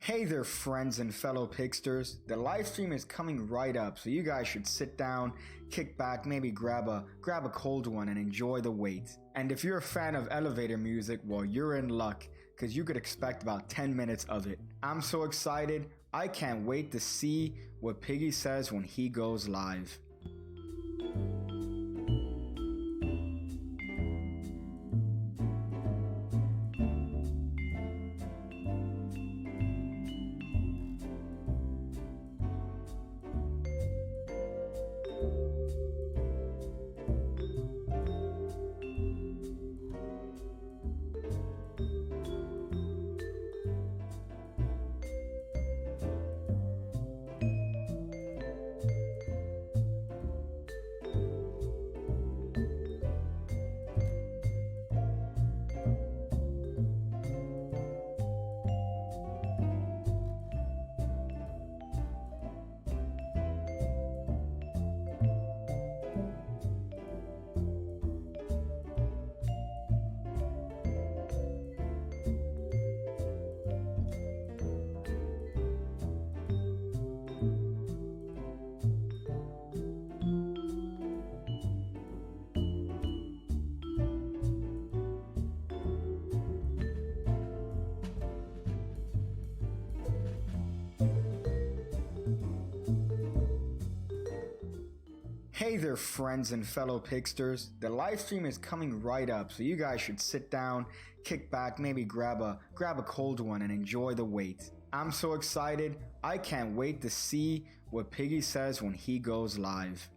Hey there, friends and fellow pigsters. The live stream is coming right up, so you guys should sit down, kick back, maybe grab a cold one and enjoy the wait. And if you're a fan of elevator music, well, you're in luck, because you could expect about 10 minutes of it. I'm so excited. I can't wait to see what Piggy says when he goes live. Hey there, friends and fellow pigsters. The live stream is coming right up, so you guys should sit down, kick back, maybe grab a cold one and enjoy the wait. I'm so excited. I can't wait to see what Piggy says when he goes live.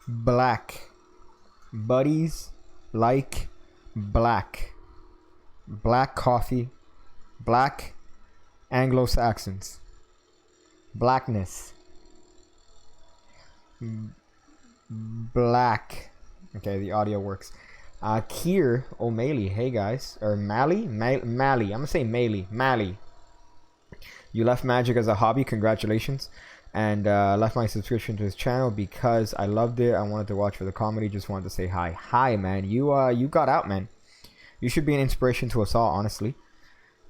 Black. Buddies like black. Black coffee. Black Anglo-Saxons. Blackness. Black. Okay, the audio works. Kier O'Malley. Hey guys. Or Mally? Mally. I'm gonna say Mally. You left Magic as a hobby. Congratulations. And left my subscription to his channel because I loved it. I wanted to watch for the comedy. Just wanted to say hi. Hi, man. You got out, man. You should be an inspiration to us all, honestly,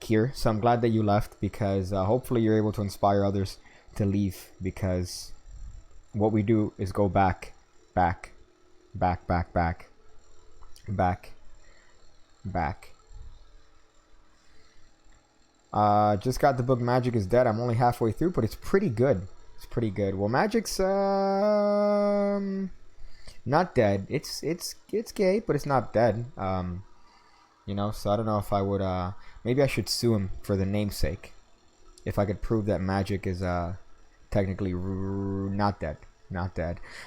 Kier. So I'm glad that you left because hopefully you're able to inspire others to leave, because what we do is go back. Just got the book Magic is Dead. I'm only halfway through, but it's pretty good. Pretty good. Well, Magic's not dead. It's gay, but it's not dead. You know, so I don't know if I would maybe I should sue him for the namesake if I could prove that Magic is technically not dead.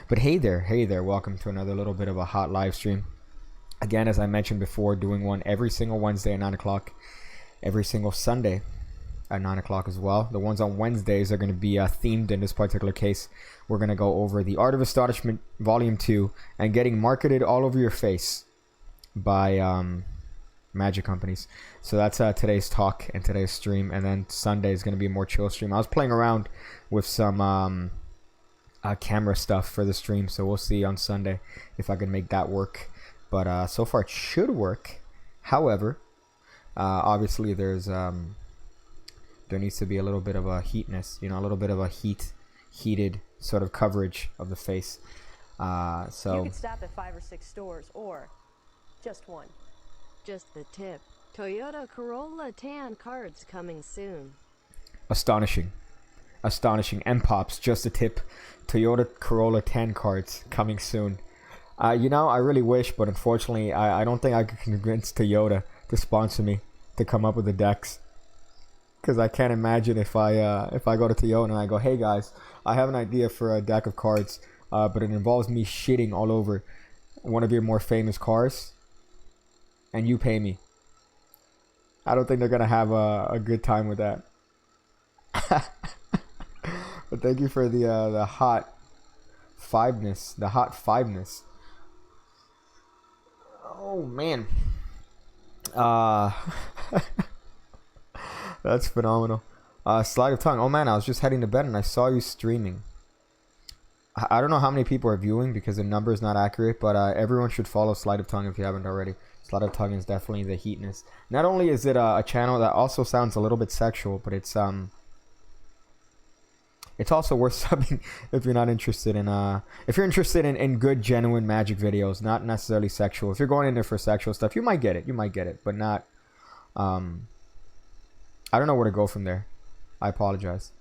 But hey there, welcome to another little bit of a hot live stream. Again, as I mentioned before, doing one every single Wednesday at 9 o'clock, every single Sunday at 9 o'clock as well. The ones on Wednesdays are going to be themed. In this particular case, we're going to go over The Art of Astonishment Volume 2 and getting marketed all over your face by magic companies. So that's today's talk and today's stream. And then Sunday is going to be a more chill stream. I was playing around with some camera stuff for the stream, so we'll see on Sunday if I can make that work. But so far it should work. However, Obviously, there needs to be a little bit of a heatness, a little bit of a heated sort of coverage of the face. So you could stop at 5 or 6 stores, or just one. Just the tip. Toyota Corolla tan cards coming soon. Astonishing. M-Pops, just a tip. Toyota Corolla 10 cards coming soon. I really wish, but unfortunately, I don't think I could convince Toyota to sponsor me to come up with the decks. Because I can't imagine if I go to Toyota and I go, hey guys, I have an idea for a deck of cards, but it involves me shitting all over one of your more famous cars, and you pay me. I don't think they're gonna have a good time with that. But thank you for the hot fiveness. Oh man. That's phenomenal. Sleight of tongue. Oh man, I was just heading to bed and I saw you streaming. I don't know how many people are viewing because the number is not accurate, but everyone should follow Sleight of Tongue if you haven't already. Sleight of Tongue is definitely the heatness. Not only is it a channel that also sounds a little bit sexual, but it's also worth subbing if you're not interested in if you're interested in good genuine magic videos, not necessarily sexual. If you're going in there for sexual stuff, you might get it, but not I don't know where to go from there. I apologize.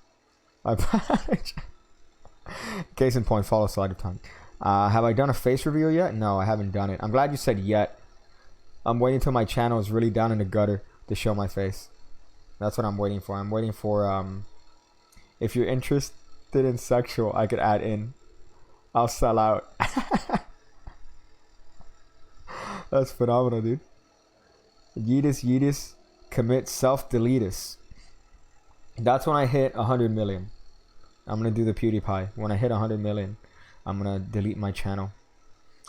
Case in point, follow Sleight of Tongue. Have I done a face reveal yet? No, I haven't done it. I'm glad you said yet. I'm waiting until my channel is really down in the gutter to show my face. That's what I'm waiting for. I'm waiting for if you're interested in sexual, I could add in. I'll sell out. That's phenomenal, dude. Yeetus, commit self-deletus. That's when I hit 100 million. I'm going to do the PewDiePie. When I hit 100 million, I'm going to delete my channel.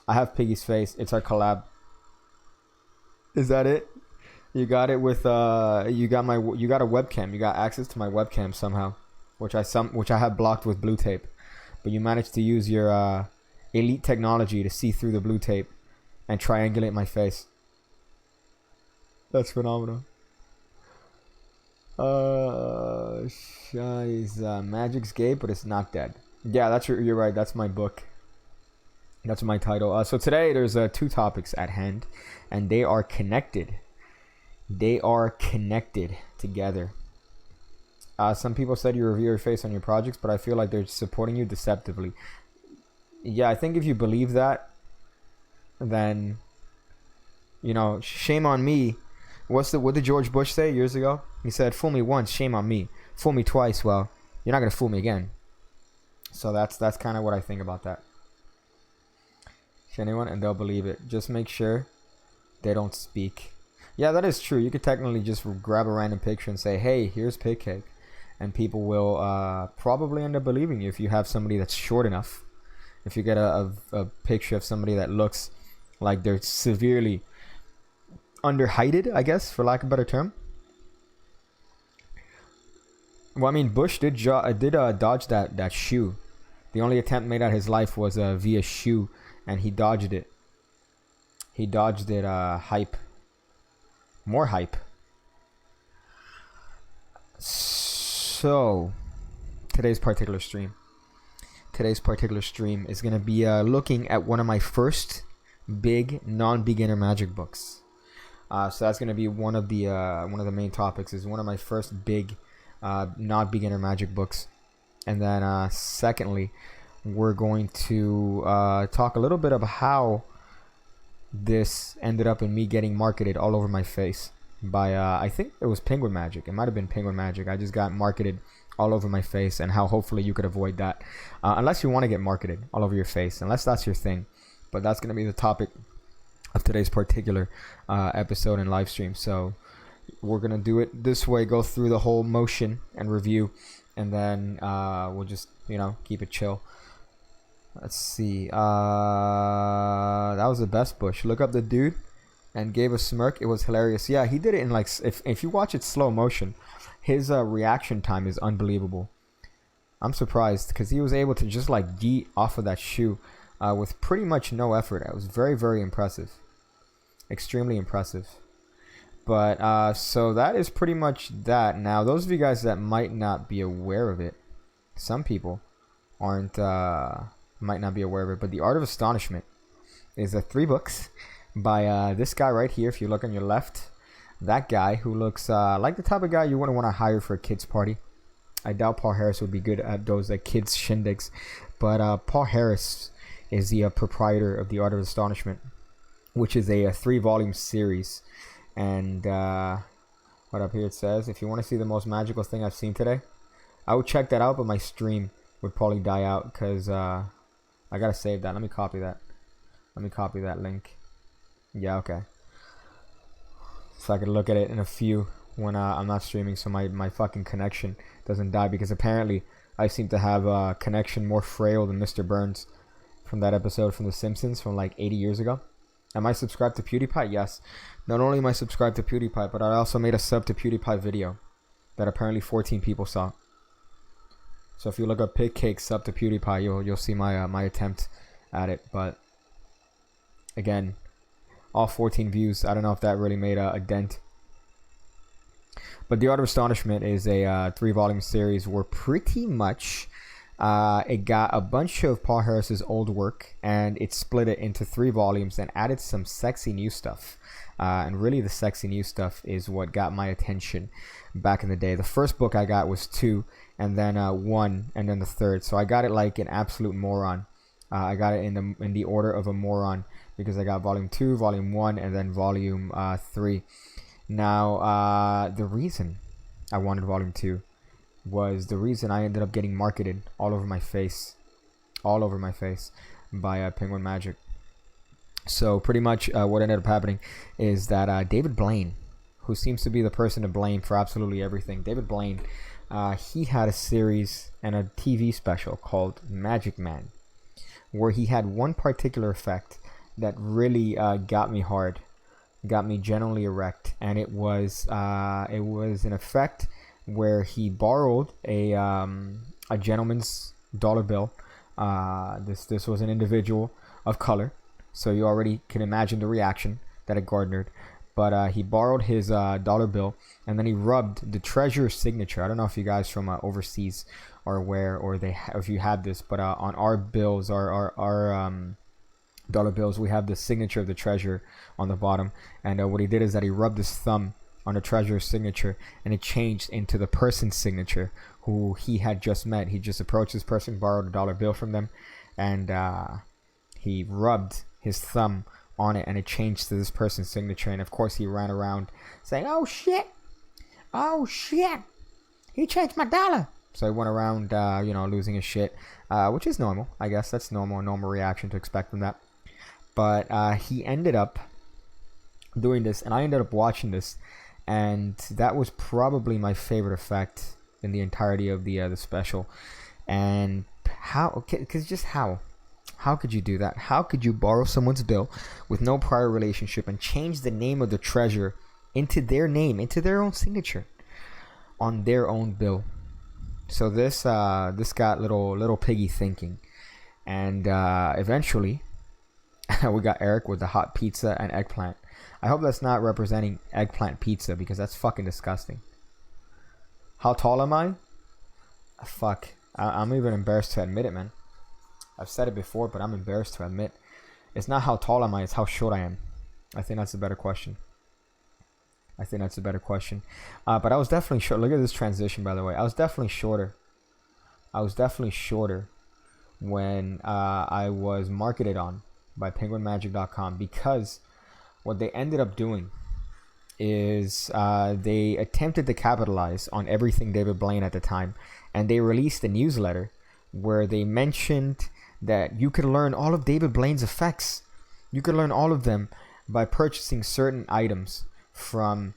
I have Piggy's face. It's our collab. Is that it? You got it with you got a webcam. You got access to my webcam somehow, which I have blocked with blue tape. But you managed to use your elite technology to see through the blue tape and triangulate my face. That's phenomenal. Magic's gay, but it's not dead. Yeah, you're right. That's my book. That's my title. So today there's 2 topics at hand, and they are connected. They are connected together. Some people said you review your face on your projects, but I feel like they're supporting you deceptively. Yeah, I think if you believe that, then shame on me. What did George Bush say years ago? He said, "Fool me once, shame on me. Fool me twice, well, you're not gonna fool me again." So that's kind of what I think about that. Anyone, and they'll believe it. Just make sure they don't speak. Yeah, that is true. You could technically just grab a random picture and say, "Hey, here's pig cake," and people will probably end up believing you if you have somebody that's short enough. If you get a picture of somebody that looks like they're severely underheighted, I guess, for lack of a better term. Well, I mean, Bush did dodge that shoe. The only attempt made at his life was via shoe, and he dodged it. He dodged it. Hype. More hype. So, today's particular stream is going to be looking at one of my first big non-beginner magic books. So that's going to be one of the main topics. Is one of my first big non-beginner magic books, and then secondly, we're going to talk a little bit about how this ended up in me getting marketed all over my face by I think it was Penguin Magic. It might have been Penguin Magic. I just got marketed all over my face, and how hopefully you could avoid that, unless you want to get marketed all over your face, unless that's your thing. But that's going to be the topic of today's particular episode and live stream. So we're going to do it this way, go through the whole motion and review, and then we'll just keep it chill. Let's see. That was the best Bush. Look up the dude and gave a smirk. It was hilarious. Yeah, he did it in like, if you watch it slow motion, his reaction time is unbelievable. I'm surprised because he was able to just like yeet off of that shoe with pretty much no effort. It was very, very impressive. Extremely impressive. But so that is pretty much that. Now, those of you guys that might not be aware of it, some people aren't might not be aware of it, but The Art of Astonishment is 3 books by this guy right here. If you look on your left, that guy who looks like the type of guy you wouldn't want to hire for a kid's party. I doubt Paul Harris would be good at those kids shindigs, but Paul Harris is the proprietor of The Art of Astonishment, which is a 3-volume series. And what up here it says, if you want to see the most magical thing I've seen today, I would check that out, but my stream would probably die out because I gotta save that. Let me copy that. Let me copy that link. Yeah, okay. So I can look at it in a few when I'm not streaming, so my fucking connection doesn't die, because apparently I seem to have a connection more frail than Mr. Burns from that episode from The Simpsons from like 80 years ago. Am I subscribed to PewDiePie? Yes. Not only am I subscribed to PewDiePie, but I also made a sub to PewDiePie video that apparently 14 people saw. So if you look up Pig Cake sub to PewDiePie, you'll see my attempt at it. But again, all 14 views. I don't know if that really made a dent. But The Art of Astonishment is a 3-volume series where pretty much it got a bunch of Paul Harris's old work and it split it into 3 volumes and added some sexy new stuff. And really the sexy new stuff is what got my attention back in the day. The first book I got was 2, and then 1, and then the 3rd. So I got it like an absolute moron. I got it in the order of a moron, because I got volume 2, volume 1, and then volume 3. Now, the reason I wanted volume 2 was the reason I ended up getting marketed all over my face by Penguin Magic. So pretty much what ended up happening is that David Blaine, who seems to be the person to blame for absolutely everything, David Blaine, he had a series and a TV special called Magic Man, where he had one particular effect that really got me hard, got me genuinely erect, and it was an effect where he borrowed a gentleman's dollar bill. This was an individual of color, so you already can imagine the reaction that it garnered. But he borrowed his dollar bill, and then he rubbed the treasurer's signature. I don't know if you guys from overseas are aware, or if you had this, but on our bills, our dollar bills, we have the signature of the treasurer on the bottom. And what he did is that he rubbed his thumb on the treasurer's signature, and it changed into the person's signature who he had just met. He just approached this person, borrowed a dollar bill from them, and he rubbed his thumb on it, and it changed to this person's signature. And of course he ran around saying, oh shit, he changed my dollar. So he went around losing his shit, which is normal. I guess that's a normal reaction to expect from that. But he ended up doing this, and I ended up watching this, and that was probably my favorite effect in the entirety of the special. And how could you do that? How could you borrow someone's bill with no prior relationship and change the name of the treasurer into their name, into their own signature on their own bill? So this got little piggy thinking, and eventually we got Eric with the hot pizza and eggplant. I hope that's not representing eggplant pizza, because that's fucking disgusting. How tall am I? Fuck, I'm even embarrassed to admit it, man. I've said it before, but I'm embarrassed to admit. It's not how tall am I, it's how short I am. I think that's a better question. But I was definitely short. Look at this transition, by the way. I was definitely shorter when I was marketed on by penguinmagic.com, because what they ended up doing is they attempted to capitalize on everything David Blaine at the time, and they released a newsletter where they mentioned that you could learn all of David Blaine's effects. You could learn all of them by purchasing certain items from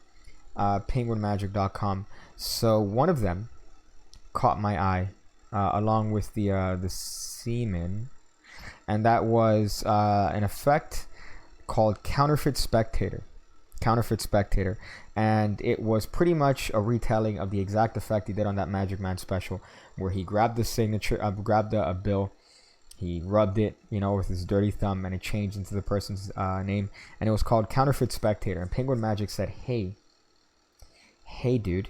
penguinmagic.com. So one of them caught my eye, along with the semen, and that was an effect called Counterfeit Spectator, and it was pretty much a retelling of the exact effect he did on that Magic Man special, where he grabbed the signature, grabbed a bill, He rubbed it, you know, with his dirty thumb, and it changed into the person's name, and it was called Counterfeit Spectator. And Penguin Magic said, hey dude,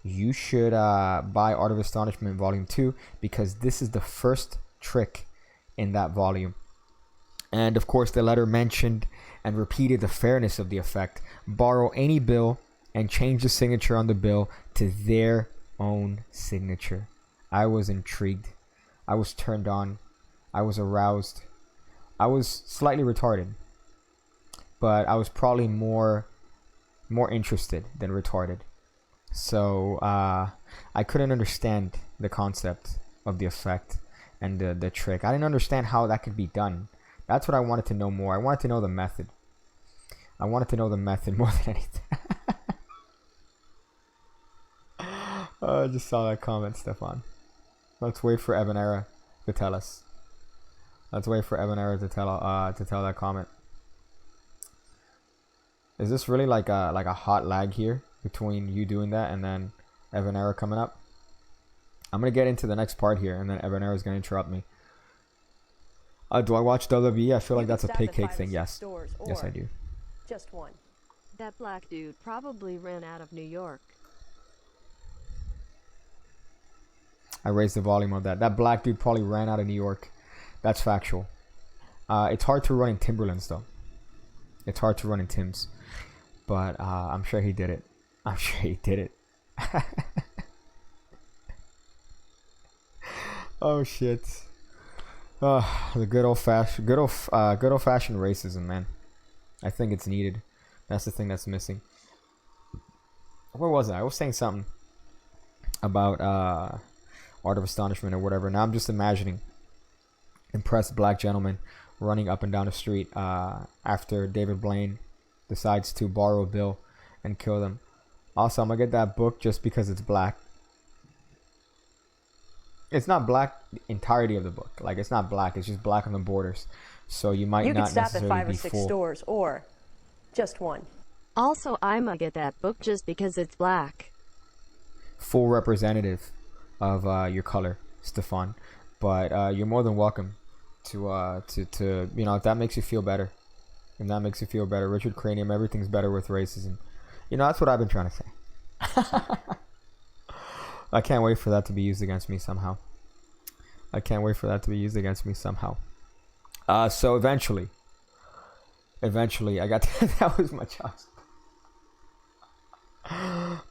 you should buy Art of Astonishment Volume 2, because this is the first trick in that volume. And of course the letter mentioned and repeated the fairness of the effect. Borrow any bill and change the signature on the bill to their own signature. I was intrigued. I was turned on. I was aroused. I was slightly retarded, but I was probably more interested than retarded. So I couldn't understand the concept of the effect and the trick. I didn't understand how that could be done. That's what I wanted to know more. I wanted to know the method. I wanted to know the method more than anything. I just saw that comment, Stefan. Let's wait for Evanera to tell us. Let's wait for Evanera to tell that comment. Is this really like a hot lag here between you doing that and then Evanera coming up? I'm gonna get into the next part here, and then Evanera is gonna interrupt me. Do I watch WWE? I feel like that's a pig cake thing. Yes. Yes, I do. Just one. That black dude probably ran out of New York. I raised the volume of that. That black dude probably ran out of New York. That's factual. It's hard to run in Timberlands, though. It's hard to run in Tims. But I'm sure he did it. I'm sure he did it. Oh, shit. The good old fashioned racism, man. I think it's needed. That's the thing that's missing. Where was I? I was saying something about Art of Astonishment or whatever. Now I'm just imagining impressed black gentlemen running up and down the street after David Blaine decides to borrow a bill and kill them. Also, I'm gonna get that book just because it's black. It's not black the entirety of the book. Like, it's not black. It's just black on the borders. So you might not stop necessarily at 5 or be 6 full. stores, or just one. Also, I'ma get that book just because it's black. Full representative of your color, Stefan. But you're more than welcome to you know, if that makes you feel better. If that makes you feel better. Richard Cranium, everything's better with racism. You know, that's what I've been trying to say. I can't wait for that to be used against me somehow. I can't wait for that to be used against me somehow. So eventually, I got to, that was my chance.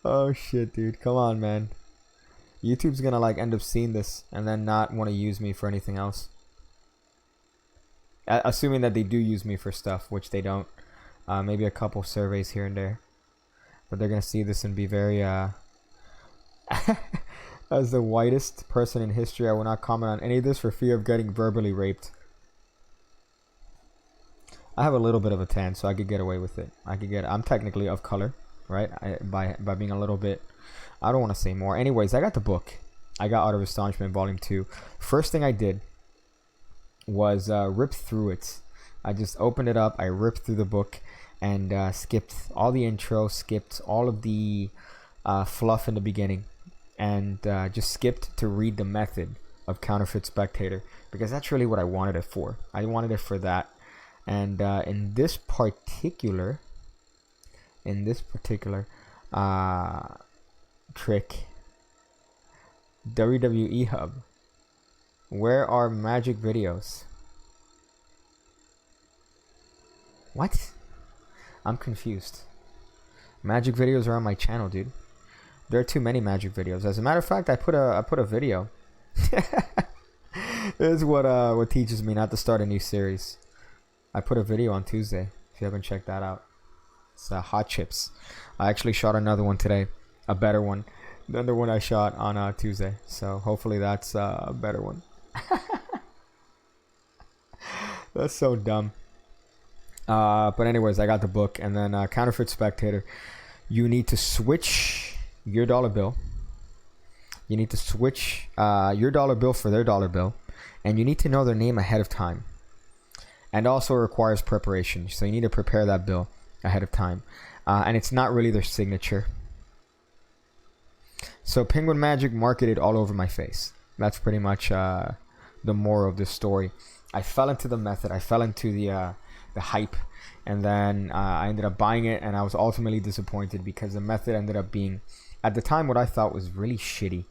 Oh shit, dude. Come on, man. YouTube's gonna like end up seeing this and then not want to use me for anything else. Assuming that they do use me for stuff, which they don't. Maybe a couple surveys here and there. But they're gonna see this and be very as the whitest person in history, I will not comment on any of this for fear of getting verbally raped. I have a little bit of a tan, so I could get away with it. I'm technically of color, right? By being a little bit. I don't want to say more. Anyways, I got the book. I got Art of Astonishment Volume 2. First thing I did was rip through it. I just opened it up. I ripped through the book and skipped all the intro, skipped all of the fluff in the beginning, and just skipped to read the method of Counterfeit Spectator, because that's really what I wanted it for. I wanted it for that. And in this particular trick, WWE Hub, where are magic videos? What? I'm confused. Magic videos are on my channel, dude. There are too many magic videos. As a matter of fact, I put a video. This is what teaches me not to start a new series. I put a video on Tuesday. If you haven't checked that out, it's Hot Chips. I actually shot another one today, a better one than the one I shot on Tuesday. So hopefully that's a better one. That's so dumb. But anyways, I got the book, and then Counterfeit Spectator. You need to switch your dollar bill. You need to switch your dollar bill for their dollar bill, and you need to know their name ahead of time. And also requires preparation, so you need to prepare that bill ahead of time. And it's not really their signature. So Penguin Magic marketed all over my face. That's pretty much the moral of this story. I fell into the method. I fell into the hype, and then I ended up buying it, and I was ultimately disappointed because the method ended up being, at the time, what I thought was really shitty,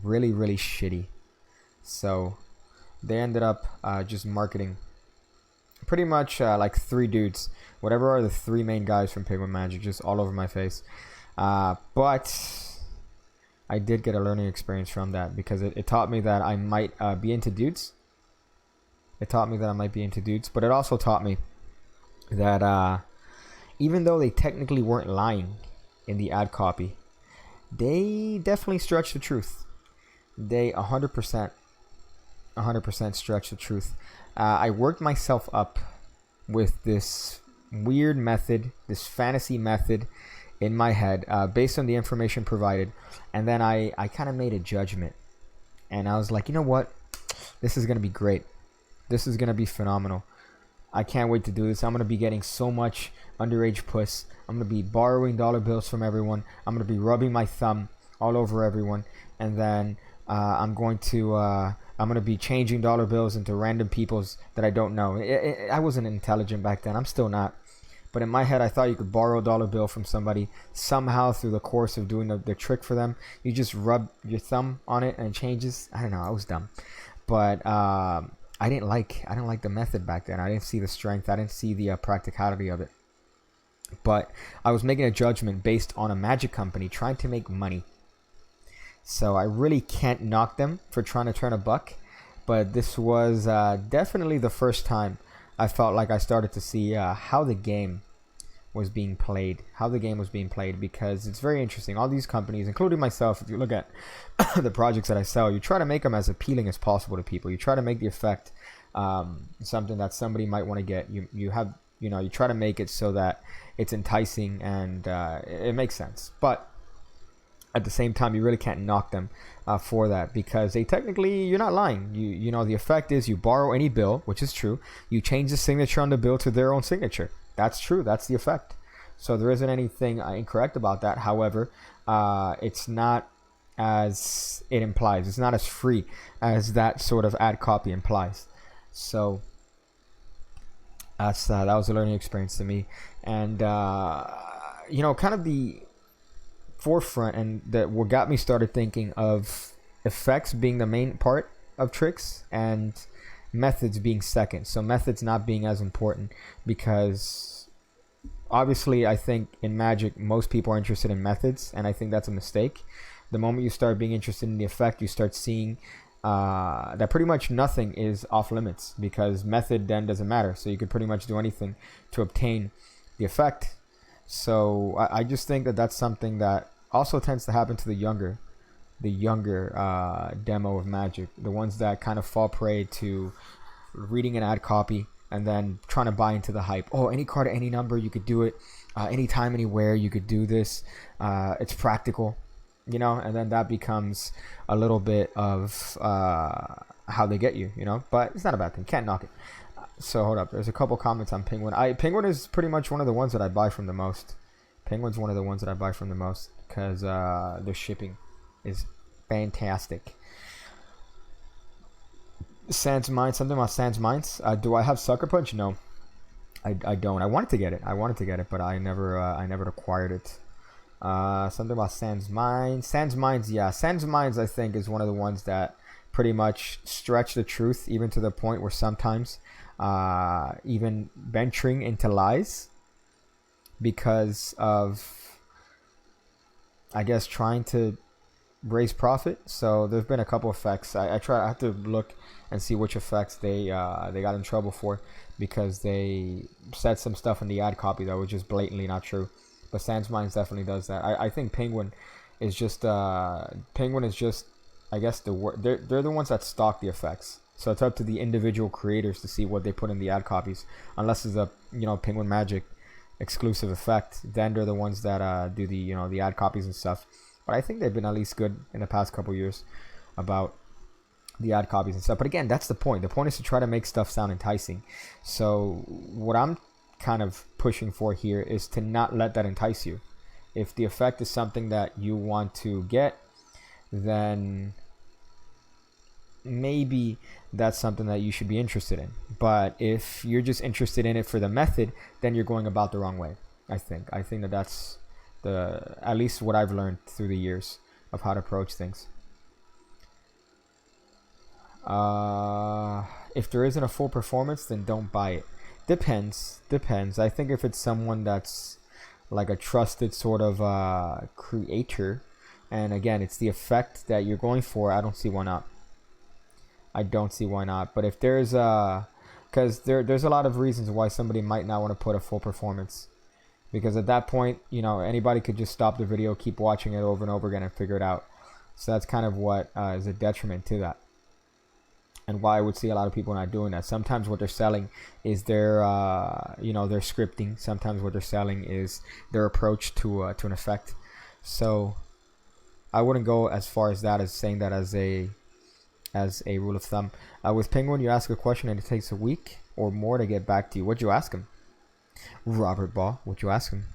really shitty. So they ended up just marketing pretty much like 3 dudes, whatever are the 3 main guys from Penguin Magic, just all over my face. But I did get a learning experience from that because it taught me that I might be into dudes. It taught me that I might be into dudes, but it also taught me that even though they technically weren't lying in the ad copy, they definitely stretched the truth. They 100% stretched the truth. I worked myself up with this weird method, this fantasy method in my head based on the information provided, and then I kind of made a judgment, and I was like, you know what, this is gonna be great. This is gonna be phenomenal. I can't wait to do this. I'm gonna be getting so much underage puss. I'm gonna be borrowing dollar bills from everyone. I'm gonna be rubbing my thumb all over everyone, and then I'm gonna be changing dollar bills into random people's that I don't know. I wasn't intelligent back then. I'm still not. But in my head, I thought you could borrow a dollar bill from somebody somehow through the course of doing the trick for them. You just rub your thumb on it and it changes. I don't know. I was dumb, but I didn't like the method back then. I didn't see the strength. I didn't see the practicality of it. But I was making a judgment based on a magic company trying to make money. So I really can't knock them for trying to turn a buck. But this was definitely the first time I felt like I started to see how the game was being played. Because it's very interesting. All these companies, including myself, if you look at the projects that I sell, you try to make them as appealing as possible to people. You try to make the effect something that somebody might want to get. You try to make it so that it's enticing and it makes sense. But at the same time, you really can't knock them for that, because they technically, you're not lying. You know, the effect is you borrow any bill, which is true. You change the signature on the bill to their own signature. That's true. That's the effect. So there isn't anything incorrect about that. However, it's not as it implies. It's not as free as that sort of ad copy implies. So that was a learning experience to me. And, kind of the forefront and that what got me started thinking of effects being the main part of tricks and methods being second. So methods not being as important, because obviously I think in Magic most people are interested in methods, and I think that's a mistake. The moment you start being interested in the effect, you start seeing that pretty much nothing is off limits, because method then doesn't matter. So you could pretty much do anything to obtain the effect. So I just think that that's something that also tends to happen to the younger demo of Magic, the ones that kind of fall prey to reading an ad copy and then trying to buy into the hype. Oh, any card, any number, you could do it. Anytime, anywhere, you could do this. It's practical, and then that becomes a little bit of how they get you, But it's not a bad thing. Can't knock it. So hold up. There's a couple comments on Penguin. Penguin is pretty much one of the ones that I buy from the most. Penguin's one of the ones that I buy from the most because their shipping is fantastic. Sans Mines, something about Sans Mines. Do I have Sucker Punch? No, I don't. I wanted to get it, but I never acquired it. Something about Sans Mines. Sans Mines, yeah. Sans Mines, I think, is one of the ones that pretty much stretch the truth, even to the point where sometimes even venturing into lies because of, I guess, trying to raise profit. So there's been a couple effects. I have to look and see which effects they got in trouble for, because they said some stuff in the ad copy that was just blatantly not true. But Sans Mines definitely does that. I think Penguin is just I guess they're the ones that stock the effects. So it's up to the individual creators to see what they put in the ad copies. Unless it's a Penguin Magic exclusive effect, then they're the ones that do the ad copies and stuff. But I think they've been at least good in the past couple years about the ad copies and stuff. But again, that's the point. The point is to try to make stuff sound enticing. So what I'm kind of pushing for here is to not let that entice you. If the effect is something that you want to get, then maybe that's something that you should be interested in. But if you're just interested in it for the method, then you're going about the wrong way. I think that that's at least what I've learned through the years of how to approach things. If there isn't a full performance, then don't buy it. Depends. I think if it's someone that's like a trusted sort of creator, and again, it's the effect that you're going for, I don't see why not. But if there's because there's a lot of reasons why somebody might not want to put a full performance, because at that point, anybody could just stop the video, keep watching it over and over again, and figure it out. So that's kind of what is a detriment to that, and why I would see a lot of people not doing that. Sometimes what they're selling is their their scripting. Sometimes what they're selling is their approach to an effect. So I wouldn't go as far as that, as saying that as a rule of thumb. With Penguin, you ask a question and it takes a week or more to get back to you. What'd you ask him? Robert Ball, what'd you ask him?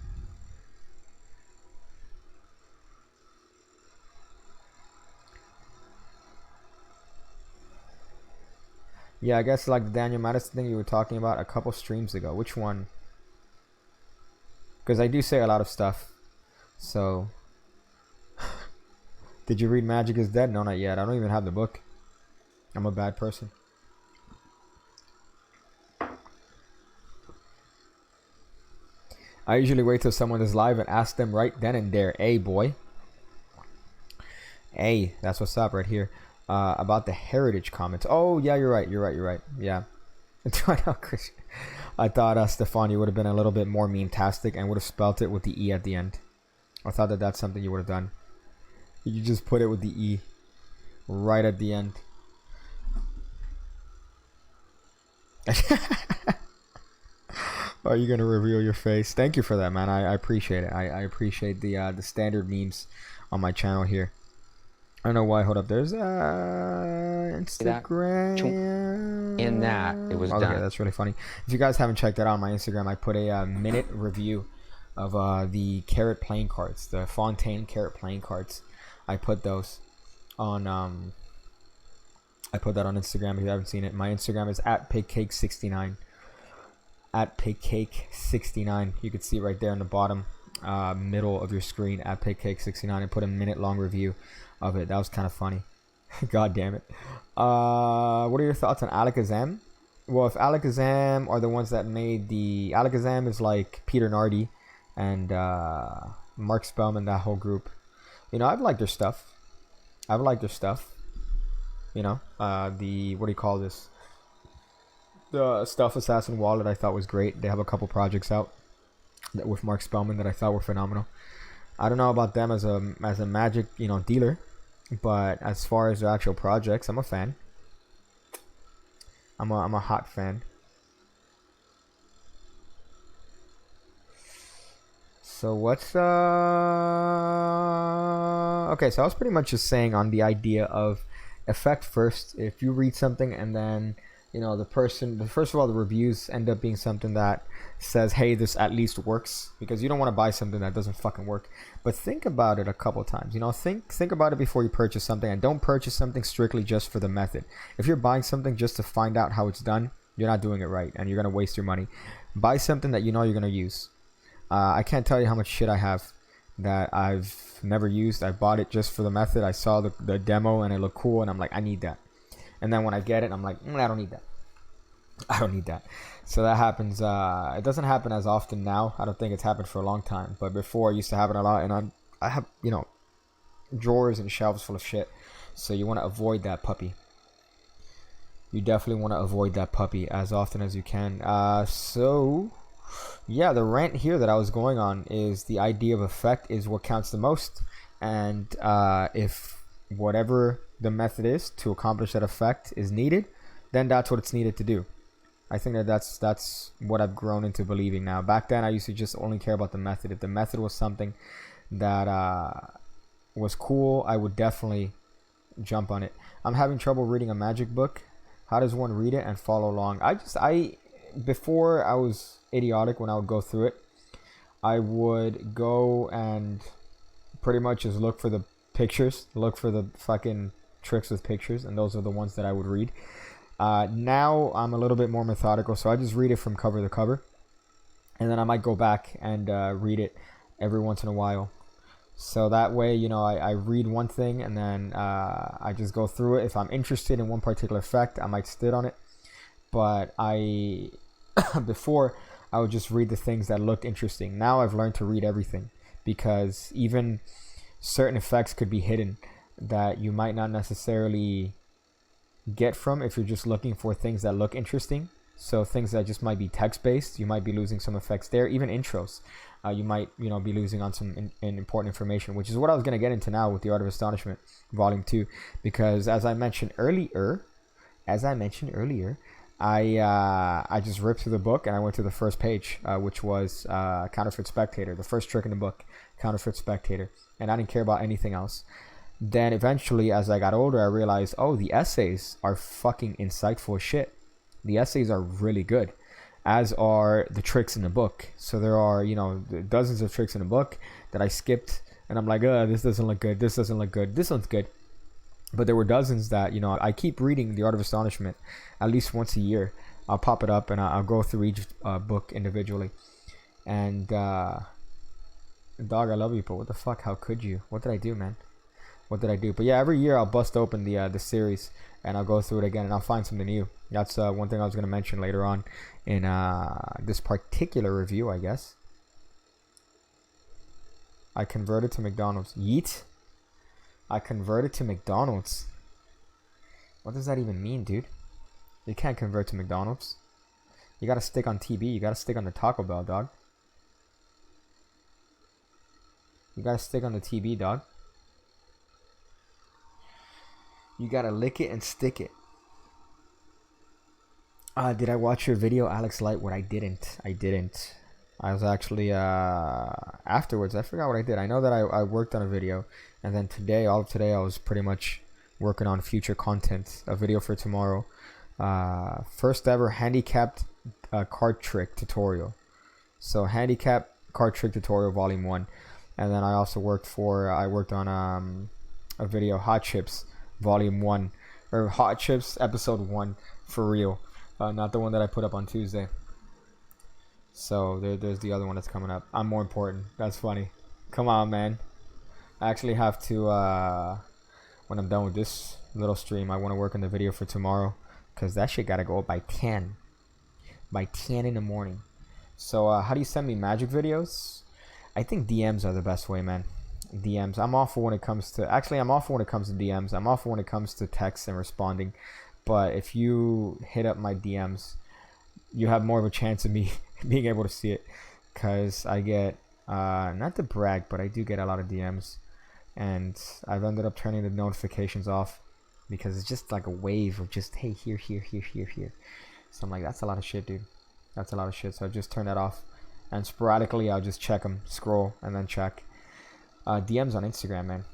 Yeah, I guess like the Daniel Madison thing you were talking about a couple streams ago. Which one? Because I do say a lot of stuff. So, did you read Magic is Dead? No, not yet. I don't even have the book. I'm a bad person. I usually wait till someone is live and ask them right then and there. Hey, boy. Hey, that's what's up right here. About the heritage comments. Oh, yeah, you're right. Yeah. I thought Stefan, you would have been a little bit more meme-tastic and would have spelt it with the E at the end. I thought that that's something you would have done. You just put it with the E right at the end. Are you gonna reveal your face? Thank you for that, man. I appreciate it. I appreciate the standard memes on my channel here. I don't know why. Hold up. There's Instagram. In that it was okay, done. that's really funny. If you guys haven't checked that out on my Instagram, I put a minute review of the carrot playing cards, the Fontaine carrot playing cards. I put those on I put that on Instagram if you haven't seen it. My Instagram is @pigcake69. @pigcake69. You can see right there in the bottom middle of your screen @pigcake69. and put a minute long review of it. That was kind of funny. God damn it. What are your thoughts on Alakazam? Well, if Alakazam are the ones that made the Alakazam is like Peter Nardi and Mark Spellman, that whole group. I've liked their stuff. The what do you call this? The Stealth Assassin wallet I thought was great. They have a couple projects out with Mark Spellman that I thought were phenomenal. I don't know about them as a Magic dealer, but as far as their actual projects, I'm a fan. I'm a hot fan. So what's okay, so I was pretty much just saying on the idea of effect first. If you read something and then first of all, the reviews end up being something that says, hey, this at least works, because you don't want to buy something that doesn't fucking work. But think about it a couple times. Think about it before you purchase something, and don't purchase something strictly just for the method. If you're buying something just to find out how it's done, you're not doing it right, and you're gonna waste your money. Buy something that you're gonna use. I can't tell you how much shit I have that I've never used. I bought it just for the method. I saw the demo and it looked cool, and I'm like, I need that. And then when I get it, I'm like, I don't need that. So that happens. It doesn't happen as often now. I don't think it's happened for a long time. But before, it used to happen a lot. And I have, drawers and shelves full of shit. So you want to avoid that puppy. You definitely want to avoid that puppy as often as you can. So, yeah, the rant here that I was going on is the idea of effect is what counts the most. And if whatever the method is to accomplish that effect is needed, then that's what it's needed to do. I think that's what I've grown into believing now. Back then, I used to just only care about the method. If the method was something that was cool, I would definitely jump on it. I'm having trouble reading a Magic book. How does one read it and follow along? Before I was idiotic when I would go through it, I would go and pretty much just look for the pictures, look for the fucking tricks with pictures, and those are the ones that I would read. Now I'm a little bit more methodical, so I just read it from cover to cover, and then I might go back and read it every once in a while. So that way, you know, I read one thing and then I just go through it. If I'm interested in one particular effect, I might sit on it. But before, I would just read the things that looked interesting. Now I've learned to read everything, because even certain effects could be hidden that you might not necessarily get from if you're just looking for things that look interesting. So things that just might be text-based, you might be losing some effects there. Even intros, you might, you know, be losing on some important information, which is what I was going to get into now with The Art of Astonishment, Volume 2. Because as I mentioned earlier, I just ripped through the book and I went to the first page, which was Counterfeit Spectator, the first trick in the book, Counterfeit Spectator. And I didn't care about anything else. Then eventually, as I got older, I realized, oh, the essays are fucking insightful as shit. The essays are really good, as are the tricks in the book. So there are, you know, dozens of tricks in the book that I skipped, and I'm like, this doesn't look good, this doesn't look good, this one's good. But there were dozens that, you know, I keep reading The Art of Astonishment at least once a year. I'll pop it up and I'll go through each book individually. And, dog, I love you, but what the fuck, how could you? What did I do, man? What did I do? But yeah, every year I'll bust open the series and I'll go through it again and I'll find something new. That's one thing I was going to mention later on in this particular review, I guess. I converted to McDonald's. Yeet. I converted to McDonald's. What does that even mean, dude? You can't convert to McDonald's. You gotta stick on TB. You gotta stick on the Taco Bell, dog. You gotta stick on the TB, dog. You gotta lick it and stick it. Did I watch your video, Alex Lightwood? I didn't. I was actually, afterwards, I forgot what I did. I know that I worked on a video. And then today, all of today, I was pretty much working on future content. A video for tomorrow. First ever handicapped card trick tutorial. So, handicap card trick tutorial volume 1. And then I also worked on a video, Hot Chips volume 1. Or Hot Chips episode 1 for real. Not the one that I put up on Tuesday. So there's the other one that's coming up. I'm more important. That's funny. Come on, man. I actually have to, when I'm done with this little stream, I want to work on the video for tomorrow, because that shit gotta go up by 10. By 10 in the morning. So how do you send me magic videos? I think DMs are the best way, man. DMs. I'm awful when it comes to... Actually, I'm awful when it comes to DMs. I'm awful when it comes to text and responding. But if you hit up my DMs, you have more of a chance of me being able to see it, because I get, not to brag, but I do get a lot of DMs, and I've ended up turning the notifications off, because it's just like a wave of just, hey, here. So I'm like, that's a lot of shit, dude. That's a lot of shit. So I just turn that off, and sporadically I'll just check them, scroll, and then check. DMs on Instagram, man.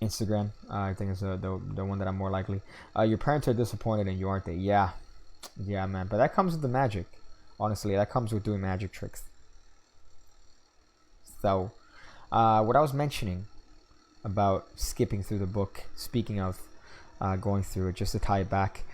Instagram, I think is the one that I'm more likely. Your parents are disappointed in you, aren't they? Yeah, man. But that comes with the magic. Honestly, that comes with doing magic tricks. So, what I was mentioning about skipping through the book, speaking of going through it, just to tie it back,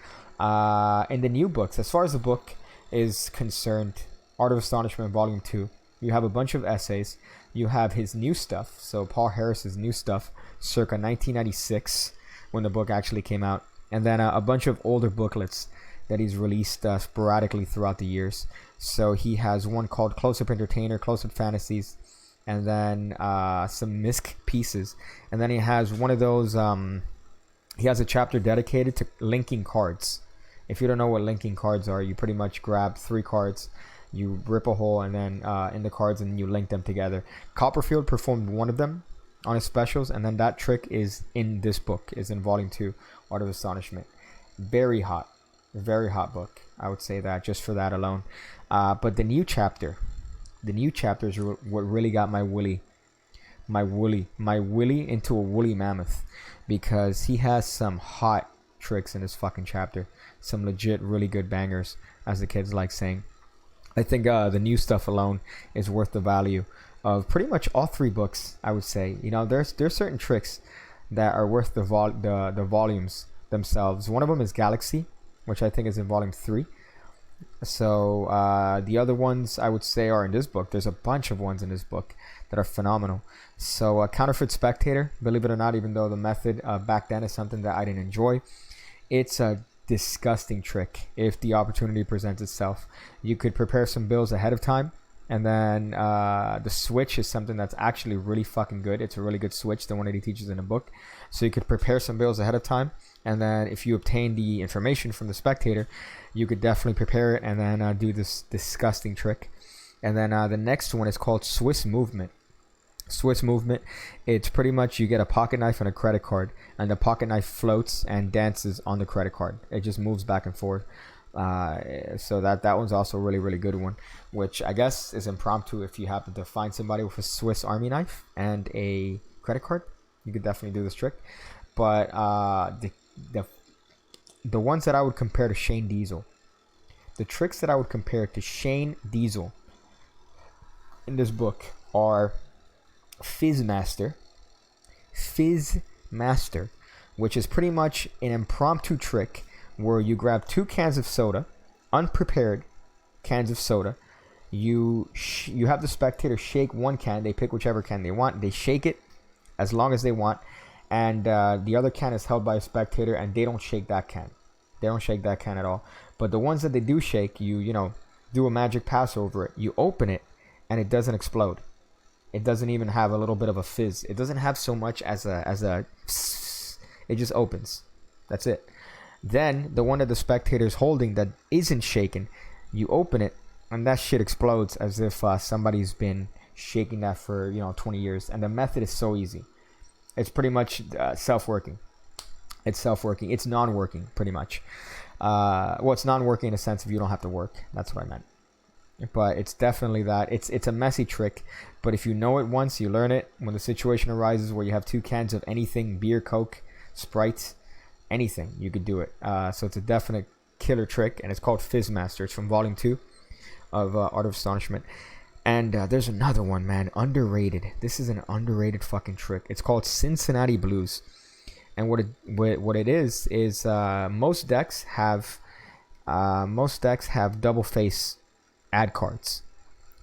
in the new books, as far as the book is concerned, Art of Astonishment Volume 2, you have a bunch of essays. You have his new stuff, so Paul Harris's new stuff, circa 1996, when the book actually came out. And then a bunch of older booklets that he's released sporadically throughout the years. So he has one called Close Up Entertainer, Close Up Fantasies, and then some misc pieces. And then he has one of those, he has a chapter dedicated to linking cards. If you don't know what linking cards are, you pretty much grab 3 cards, you rip a hole and then in the cards, and you link them together. Copperfield performed one of them on his specials, and then that trick is in this book, is in Volume 2, Art of Astonishment. Very hot book. I would say that just for that alone. But the new chapter is what really got my willy into a woolly mammoth, because he has some hot tricks in this fucking chapter. Some legit really good bangers, as the kids like saying. I think the new stuff alone is worth the value of pretty much all 3 books, I would say. You know, there's certain tricks that are worth the volumes themselves. One of them is Galaxy, which I think is in volume 3. So the other ones I would say are in this book. There's a bunch of ones in this book that are phenomenal. So Counterfeit Spectator, believe it or not, even though the method back then is something that I didn't enjoy, it's a disgusting trick if the opportunity presents itself. You could prepare some bills ahead of time, and then the switch is something that's actually really fucking good. It's a really good switch, the one that he teaches in the book. So you could prepare some bills ahead of time, and then if you obtain the information from the spectator, you could definitely prepare it and then do this disgusting trick. And then the next one is called Swiss Movement. Swiss Movement, it's pretty much you get a pocket knife and a credit card, and the pocket knife floats and dances on the credit card. It just moves back and forth. So that one's also a really, really good one, which I guess is impromptu. If you happen to find somebody with a Swiss Army knife and a credit card, you could definitely do this trick. But the ones that I would compare to Shane Diesel, the tricks that I would compare to Shane Diesel in this book are Fizz Master, which is pretty much an impromptu trick where you grab 2 cans of soda, unprepared cans of soda. You have the spectator shake one can. They pick whichever can they want. They shake it as long as they want, and the other can is held by a spectator, and they don't shake that can. They don't shake that can at all. But the ones that they do shake, you do a magic pass over it. You open it, and it doesn't explode. It doesn't even have a little bit of a fizz. It doesn't have so much as a it just opens. That's it. Then the one that the spectator's holding that isn't shaken, you open it, and that shit explodes as if somebody's been shaking that for 20 years. And the method is so easy. It's pretty much self-working. It's self-working. It's non-working, pretty much. Well, it's non-working in a sense if you don't have to work. That's what I meant. But it's definitely that. It's a messy trick, but if you know it once, you learn it. When the situation arises where you have 2 cans of anything, beer, Coke, Sprite, anything, you could do it. So it's a definite killer trick, and it's called Fizz Master. It's from volume 2 of Art of Astonishment. And there's another one, man, underrated. This is an underrated fucking trick. It's called Cincinnati Blues. And what it is most decks have double face ad cards.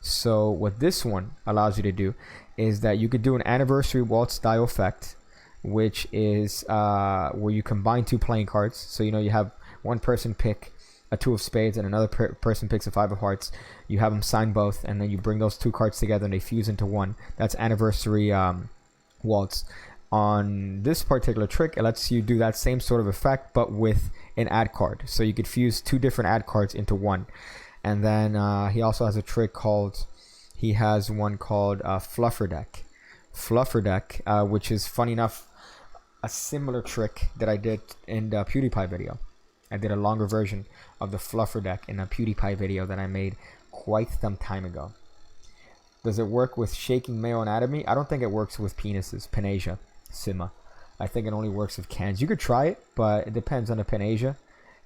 So what this one allows you to do is that you could do an anniversary waltz style effect, which is where you combine 2 playing cards. So you have one person pick a 2 of spades and another person picks a 5 of hearts. You have them sign both, and then you bring those 2 cards together and they fuse into one. That's anniversary waltz. On this particular trick, it lets you do that same sort of effect, but with an ad card. So you could fuse 2 different ad cards into one. And then he also has a trick called Fluffer Deck. Fluffer Deck, which is, funny enough, a similar trick that I did in the PewDiePie video. I did a longer version of the Fluffer Deck in a PewDiePie video that I made quite some time ago. Does it work with shaking male anatomy? I don't think it works with penises, Panasia, Sima. I think it only works with cans. You could try it, but it depends on the Panasia.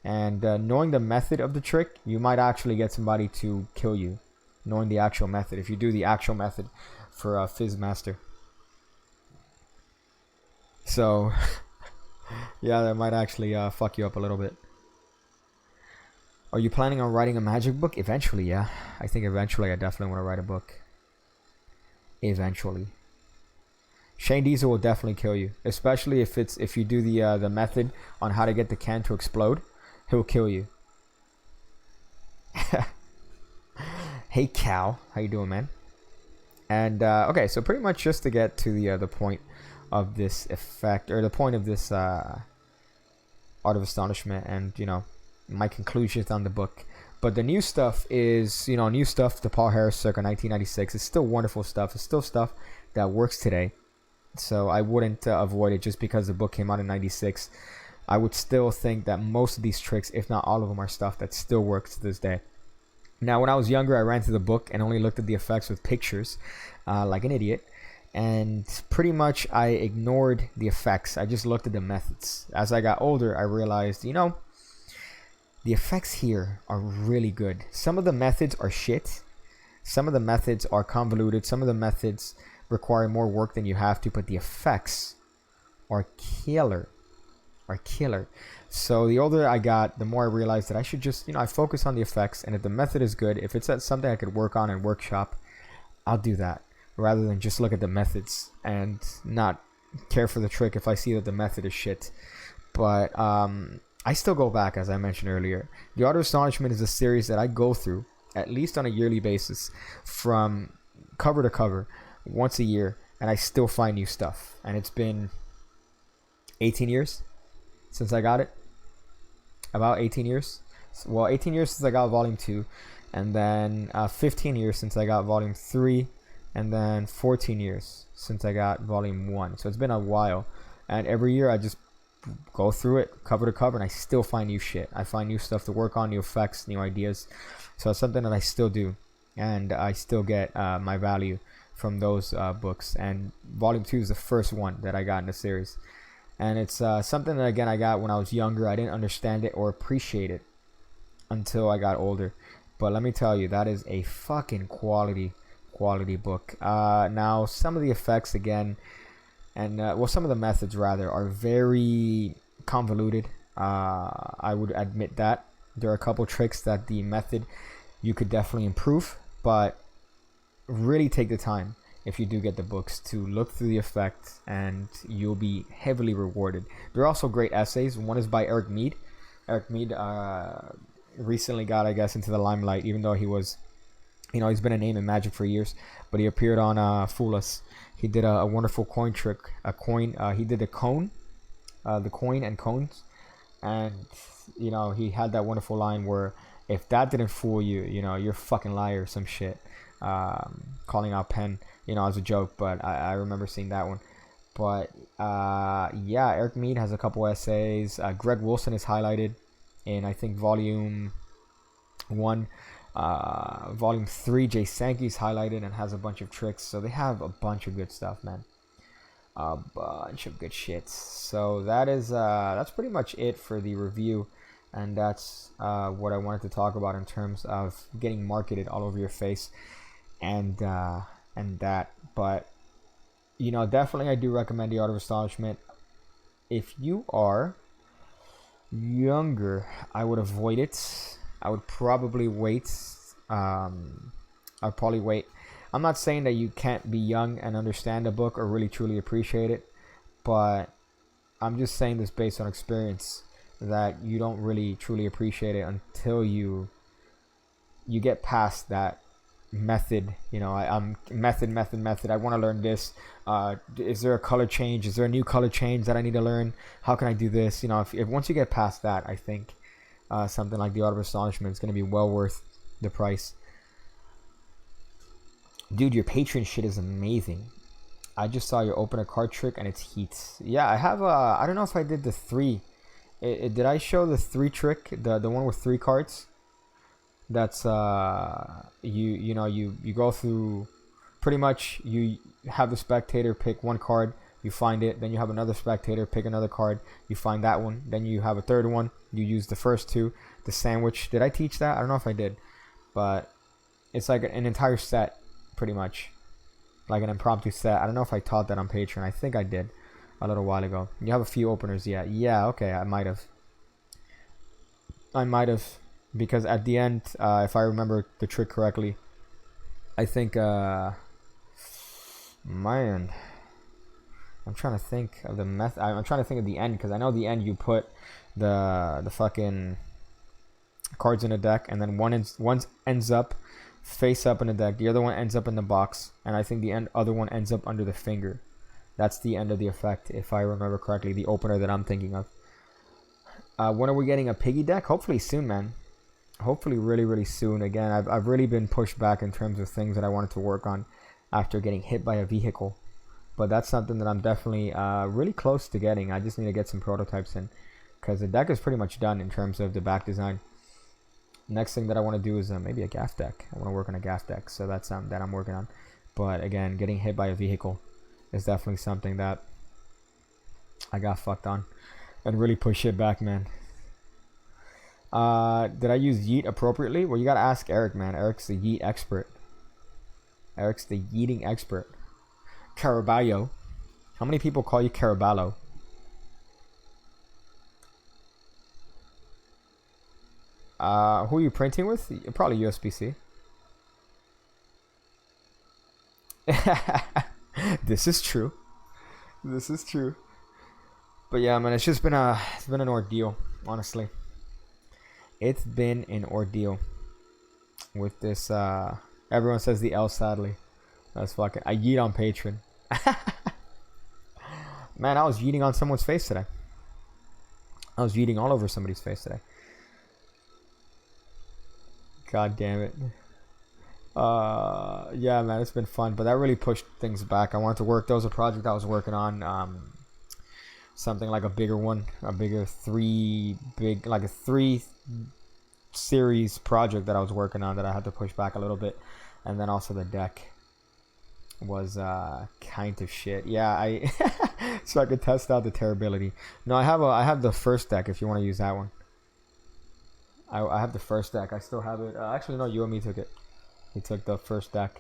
And knowing the method of the trick, you might actually get somebody to kill you. Knowing the actual method, if you do the actual method for Fizz Master. So, yeah, that might actually fuck you up a little bit. Are you planning on writing a magic book? Eventually, yeah. I think eventually I definitely want to write a book. Eventually. Shane Diesel will definitely kill you. Especially if you do the method on how to get the can to explode. He'll kill you. Hey Cal, how you doing, man? And okay, so pretty much just to get to the point of this effect, or the point of this Art of Astonishment, and my conclusions on the book. But the new stuff is new stuff to Paul Harris circa 1996. It's still wonderful stuff. It's still stuff that works today. So I wouldn't avoid it just because the book came out in 96. I would still think that most of these tricks, if not all of them, are stuff that still works to this day. Now, when I was younger, I ran through the book and only looked at the effects with pictures, like an idiot. And pretty much I ignored the effects. I just looked at the methods. As I got older, I realized, the effects here are really good. Some of the methods are shit. Some of the methods are convoluted. Some of the methods require more work than you have to. But the effects are killer. So the older I got, the more I realized that I should just, I focus on the effects, and if the method is good, if it's something I could work on and workshop, I'll do that rather than just look at the methods and not care for the trick if I see that the method is shit. But I still go back, as I mentioned earlier. The Art of Astonishment is a series that I go through at least on a yearly basis, from cover to cover, once a year, and I still find new stuff. And it's been 18 years since I got it. About 18 years. Well, 18 years since I got Volume 2, and then 15 years since I got Volume 3, and then 14 years since I got Volume 1. So it's been a while, and every year I just go through it cover to cover, and I still find new shit. I find new stuff to work on, new effects, new ideas. So it's something that I still do, and I still get my value from those books. And Volume 2 is the first one that I got in the series, and it's something that, again, I got when I was younger. I didn't understand it or appreciate it until I got older. But let me tell you, that is a fucking quality book. Now, some of the effects, again, and some of the methods rather, are very convoluted. I would admit that there are a couple tricks that the method you could definitely improve, but really take the time, if you do get the books, to look through the effects, and you'll be heavily rewarded. There are also great essays. One is by Eric Mead. Eric Mead recently got, I guess, into the limelight, even though he was, he's been a name in Magic for years, but he appeared on Fool Us. He did a wonderful coin trick, he did the coin and cones, and he had that wonderful line where, if that didn't fool you, you're a fucking liar, some shit, calling out Penn, as a joke. But I remember seeing that one. But yeah, Eric Mead has a couple essays. Greg Wilson is highlighted in, I think, Volume 1. Volume 3, Jay Sankey's highlighted and has a bunch of tricks. So they have a bunch of good stuff, man. A bunch of good shit. So that's pretty much it for the review, and that's what I wanted to talk about in terms of getting marketed all over your face, and that. But definitely I do recommend The Art of Astonishment. If you are younger, I would avoid it. I would probably wait. I'd probably wait. I'm not saying that you can't be young and understand a book or really truly appreciate it, but I'm just saying this based on experience, that you don't really truly appreciate it until you get past that method. I'm method. I want to learn this. Is there a color change? Is there a new color change that I need to learn? How can I do this? If once you get past that, I think something like The Art of Astonishment is going to be well worth the price. Dude, your Patreon shit is amazing. I just saw you open a card trick and it's heat. Yeah, I have I don't know if I did the 3. Did I show the 3 trick? The one with 3 cards? That's you go through, pretty much you have the spectator pick one card, you find it, then you have another spectator pick another card, you find that one, then you have a third one, you use the first 2, the sandwich. Did I teach that? I don't know if I did, but it's like an entire set, pretty much, like an impromptu set. I don't know if I taught that on Patreon. I think I did a little while ago. You have a few openers. Yeah, okay, I might have, because at the end, if I remember the trick correctly, I think man, I'm trying to think of the method. I'm trying to think of the end, because I know the end you put the fucking cards in a deck, and then one ends up face up in the deck, the other one ends up in the box, and I think the other one ends up under the finger. That's the end of the effect, if I remember correctly, the opener that I'm thinking of. When are we getting a piggy deck? Hopefully soon, man. Hopefully really, really soon. Again, I've really been pushed back in terms of things that I wanted to work on after getting hit by a vehicle. But that's something that I'm definitely really close to getting. I just need to get some prototypes in, because the deck is pretty much done in terms of the back design. Next thing that I want to do is maybe a gaff deck. I want to work on a gaff deck, so that's something that I'm working on. But again, getting hit by a vehicle is definitely something that I got fucked on and really push it back, man. Did I use yeet appropriately? Well, you gotta ask Eric, man. Eric's the yeet expert. Eric's the yeeting expert. Caraballo. How many people call you Caraballo? Who are you printing with? Probably USB-C. This is true. This is true. But yeah, man, it's been an ordeal, honestly. It's been an ordeal with this. Everyone says the L, sadly. That's fucking. I yeet on Patreon. Man, I was yeeting on someone's face today. I was yeeting all over somebody's face today. God damn it. Yeah, man, it's been fun, but that really pushed things back. I wanted to work. There was a project I was working on. Something like a bigger one, like a 3 series project that I was working on that I had to push back a little bit. And then also the deck was kind of shit. Yeah, so I could test out the tearability. No, I have the first deck if you want to use that one. I have the first deck. I still have it. Actually, no, you and me took it. He took the first deck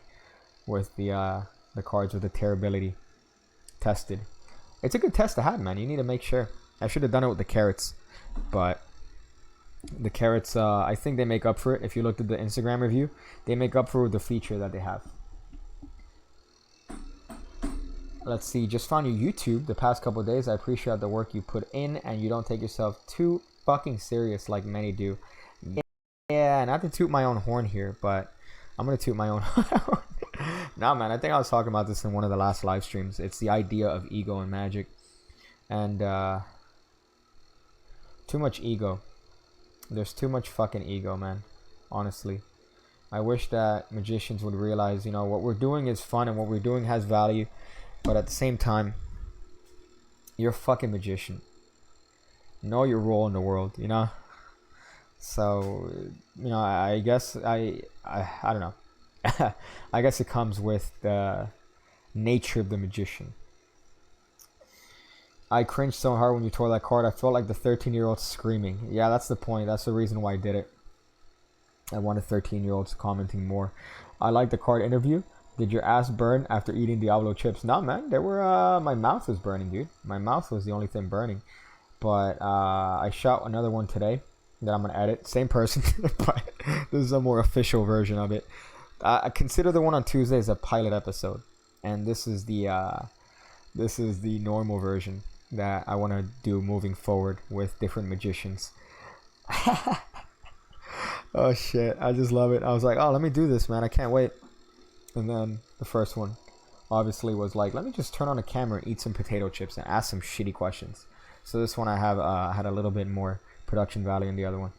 with the cards with the tearability tested. It's a good test to have, man. You need to make sure. I should have done it with the carrots, but the carrots, I think they make up for it. If you looked at the Instagram review, they make up for the feature that they have. Let's see. Just found your YouTube the past couple of days. I appreciate the work you put in, and you don't take yourself too fucking serious like many do. Yeah, not to toot my own horn here, but I'm gonna toot my own horn. Nah, man, I think I was talking about this in one of the last live streams. It's the idea of ego in Magic. And, too much ego. There's too much fucking ego, man. Honestly. I wish that magicians would realize, you know, what we're doing is fun and what we're doing has value. But at the same time, you're a fucking magician. Know your role in the world, you know? So, you know, I guess, I don't know. I guess it comes with the nature of the magician. I cringed so hard when you tore that card. I felt like the 13-year-old screaming. Yeah, that's the point. That's the reason why I did it. I wanted 13-year-olds commenting more. I like the card interview. Did your ass burn after eating Diablo chips? No, man. They were, my mouth was burning, dude. My mouth was the only thing burning. But I shot another one today that I'm going to edit. Same person, but this is a more official version of it. I consider the one on Tuesday as a pilot episode, and this is the normal version that I want to do moving forward with different magicians. Oh shit, I just love it. I was like, oh, let me do this, man. I can't wait. And then the first one obviously was like, let me just turn on a camera and eat some potato chips and ask some shitty questions. So this one I have had a little bit more production value than the other one.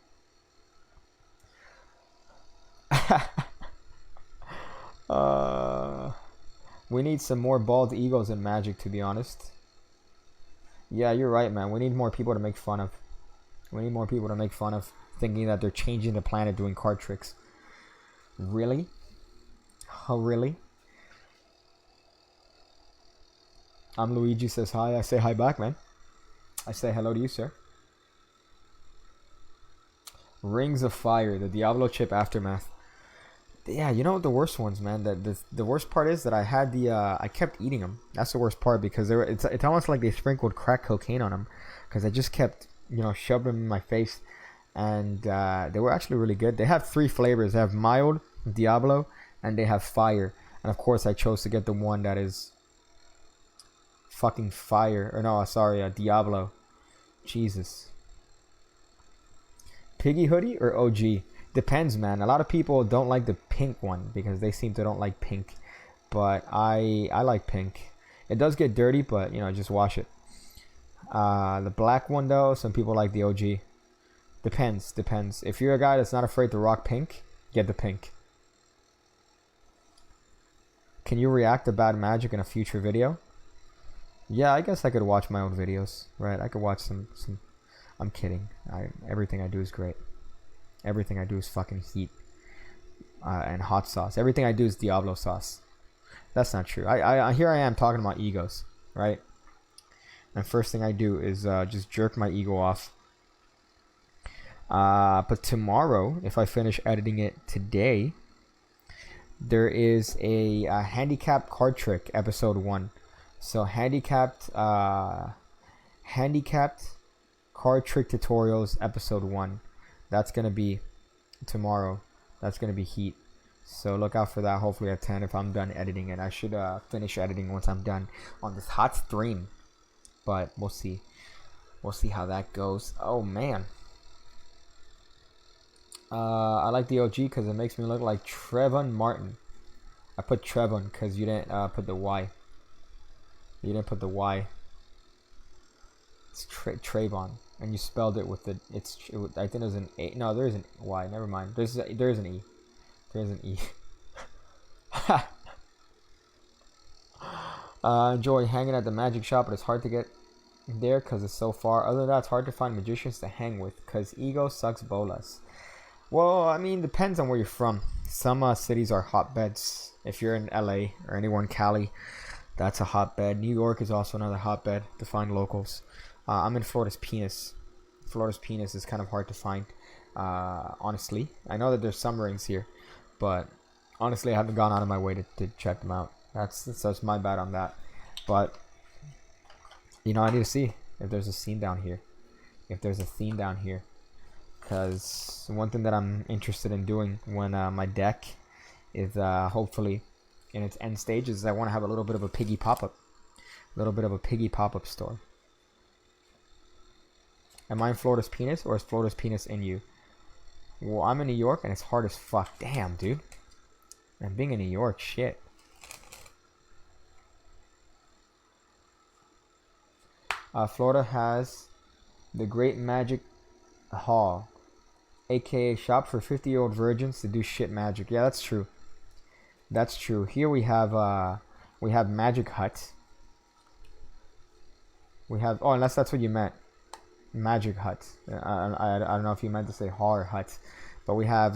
We need some more bald egos in Magic, to be honest. Yeah, you're right, man. We need more people to make fun of. We need more people to make fun of, thinking that they're changing the planet doing card tricks. Really? Oh, really? I'm Luigi says hi. I say hi back, man. I say hello to you, sir. Rings of Fire, the Diablo chip aftermath. Yeah, you know what the worst ones, man. The worst part is that I had I kept eating them. That's the worst part, because it's almost like they sprinkled crack cocaine on them, because I just kept, you know, shoving them in my face, and they were actually really good. They have 3 flavors. They have mild, Diablo, and they have fire. And of course, I chose to get the one that is fucking fire. Or no, sorry, Diablo. Jesus. Piggy hoodie or OG? Depends, man. A lot of people don't like the pink one because they seem to don't like pink, but I like pink. It does get dirty, but you know, just wash it. The black one though, some people like the OG. Depends. If you're a guy that's not afraid to rock pink, get the pink. Can you react to bad magic in a future video? Yeah, I guess I could watch my own videos, right? I could watch some. I'm kidding. Everything I do is great. Everything I do is fucking heat and hot sauce. Everything I do is Diablo sauce. That's not true. Here I am talking about egos, right? And first thing I do is just jerk my ego off. But tomorrow, if I finish editing it today, there is a handicapped card trick episode 1. So handicapped card trick tutorials episode 1. That's gonna be tomorrow. That's gonna be heat. So look out for that. Hopefully at 10 if I'm done editing it. I should finish editing once I'm done on this hot stream. But we'll see. We'll see how that goes. Oh man. I like the OG because it makes me look like Trevon Martin. I put Trevon because you didn't put the Y. You didn't put the Y. It's Trayvon, and you spelled it with the. I think there's an A. No, there is an Y. Never mind. There's an E. There's an E. Enjoy hanging at the magic shop, but it's hard to get there because it's so far. Other than that, it's hard to find magicians to hang with because ego sucks bolas. Well, I mean, depends on where you're from. Some cities are hotbeds. If you're in LA or anywhere in Cali, that's a hotbed. New York is also another hotbed to find locals. I'm in Florida's penis. Florida's penis is kind of hard to find, honestly. I know that there's some rings here, but honestly, I haven't gone out of my way to check them out. That's my bad on that. But, you know, I need to see if there's a scene down here. If there's a theme down here. Because one thing that I'm interested in doing when my deck is hopefully in its end stages is I want to have a little bit of a piggy pop-up. A little bit of a piggy pop-up store. Am I in Florida's penis or is Florida's penis in you? Well, I'm in New York and it's hard as fuck. Damn, dude. And being in New York, shit. Florida has the Great Magic Hall, aka shop for 50-year-old virgins to do shit magic. Yeah, that's true. That's true. Here we have Magic Hut. We have unless that's what you meant. Magic Hut. I don't know if you meant to say hall or hut, but we have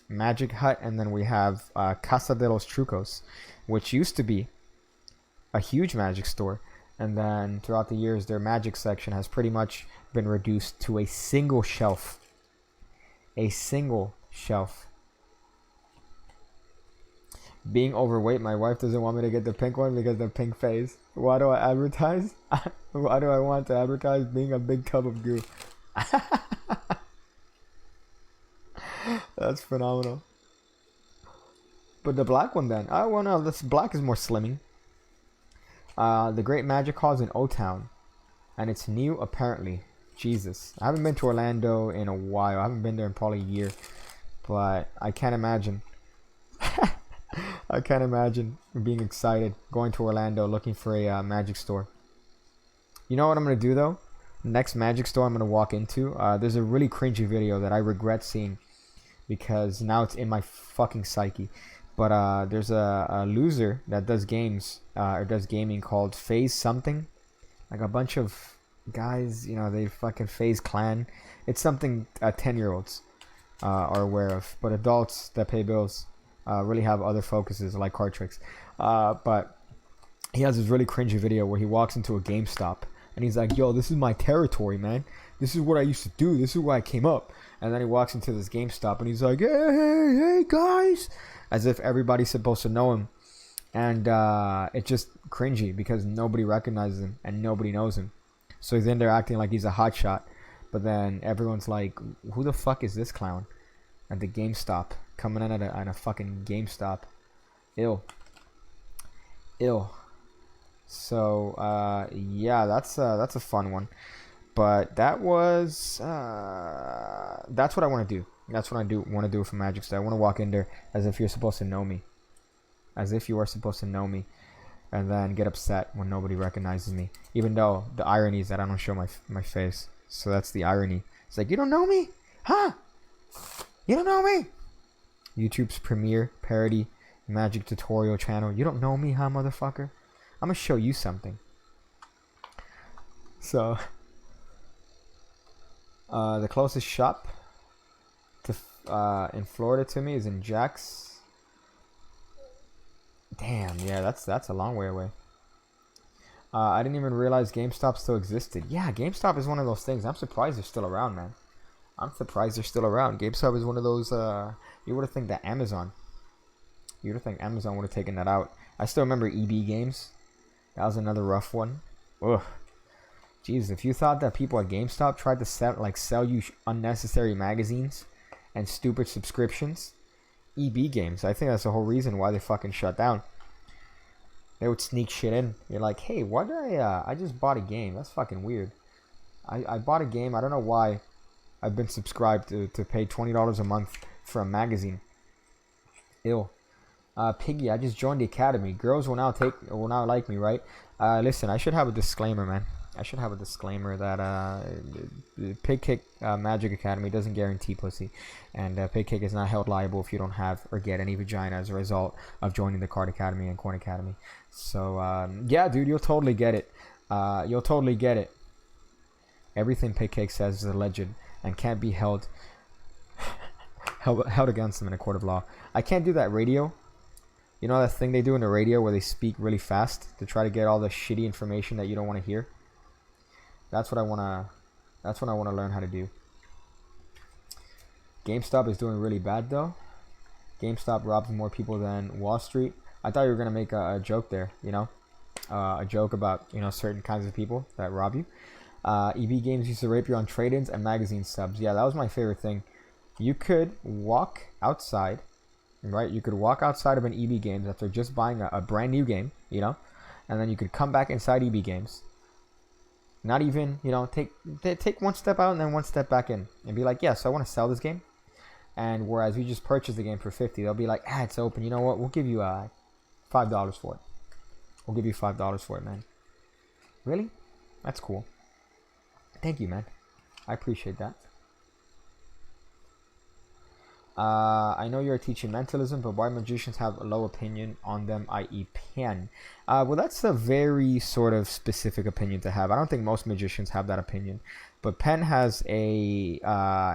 Magic Hut, and then we have Casa de los Trucos, which used to be a huge magic store, and then throughout the years their magic section has pretty much been reduced to a single shelf. A single shelf. Being overweight, my wife doesn't want me to get the pink one because of the pink face. Why do I advertise? Why do I want to advertise being a big tub of goo? That's phenomenal. But the black one then. Oh, well, no, this black is more slimming. The Great Magic Hall is in O-Town. And it's new, apparently. Jesus. I haven't been to Orlando in a while. I haven't been there in probably a year. But I can't imagine. I can't imagine being excited going to Orlando looking for a magic store. You know what I'm going to do though? Next magic store I'm going to walk into, there's a really cringy video that I regret seeing because now it's in my fucking psyche. But there's a loser that does games or does gaming called Phase something. Like a bunch of guys, you know, they fucking Phase Clan. It's something 10-year-olds are aware of, but adults that pay bills really have other focuses like card tricks. But he has this really cringy video where he walks into a GameStop and he's like, yo, this is my territory, man. This is what I used to do. This is where I came up. And then he walks into this GameStop and he's like, hey guys, as if everybody's supposed to know him. And it's just cringy because nobody recognizes him and nobody knows him. So he's in there acting like he's a hotshot. But then everyone's like, who the fuck is this clown at the GameStop? Coming in at a fucking GameStop. Ill. So yeah, that's a fun one. But that was that's what I want to do. That's what I want to do for Magic Store. I want to walk in there as if you're supposed to know me. As if you are supposed to know me. And then get upset when nobody recognizes me. Even though the irony is that I don't show my face. So that's the irony. It's like, you don't know me? Huh? You don't know me? YouTube's premier parody magic tutorial channel. You don't know me, huh, motherfucker? I'm gonna show you something. So, the closest shop to in Florida to me is in Jack's. Damn, yeah, that's a long way away. I didn't even realize GameStop still existed. Yeah, GameStop is one of those things. I'm surprised they're still around, man. I'm surprised they're still around. GameStop is one of those, you would have think that Amazon. You would have think Amazon would have taken that out. I still remember EB Games. That was another rough one. Ugh. Jeez, if you thought that people at GameStop tried to sell you unnecessary magazines and stupid subscriptions. EB games. I think that's the whole reason why they fucking shut down. They would sneak shit in. You're like, hey, why did I just bought a game. That's fucking weird. I bought a game. I don't know why I've been subscribed to pay $20 a month for a magazine. Ill. Piggy, I just joined the academy. Girls will now like me, right? Listen, I should have a disclaimer, man. I should have a disclaimer that the Pig Kick Magic Academy doesn't guarantee pussy, and Pig Kick is not held liable if you don't have or get any vagina as a result of joining the Card Academy and Coin Academy. So yeah, dude, you'll totally get it. You'll totally get it. Everything Pig Kick says is alleged and can't be held against them in a court of law. I can't do that radio. You know that thing they do in the radio where they speak really fast to try to get all the shitty information that you don't want to hear? That's what I wanna learn how to do. GameStop is doing really bad though. GameStop robs more people than Wall Street. I thought you were gonna make a joke there, you know, a joke about, you know, certain kinds of people that rob you. EB Games used to rape you on trade-ins and magazine subs. Yeah, that was my favorite thing. You could walk outside, right? You could walk outside of an EB Games after just buying a brand new game, you know, and then you could come back inside EB Games. Not even, you know, take one step out and then one step back in and be like, yes, I want to sell this game. And whereas you just purchased the game for $50, they'll be like, it's open. You know what? We'll give you $5 for it. We'll give you $5 for it, man. Really? That's cool. Thank you, man. I appreciate that. I know you're teaching mentalism, but why magicians have a low opinion on them, i.e. Penn? Well, that's a very sort of specific opinion to have. I don't think most magicians have that opinion. But Penn has a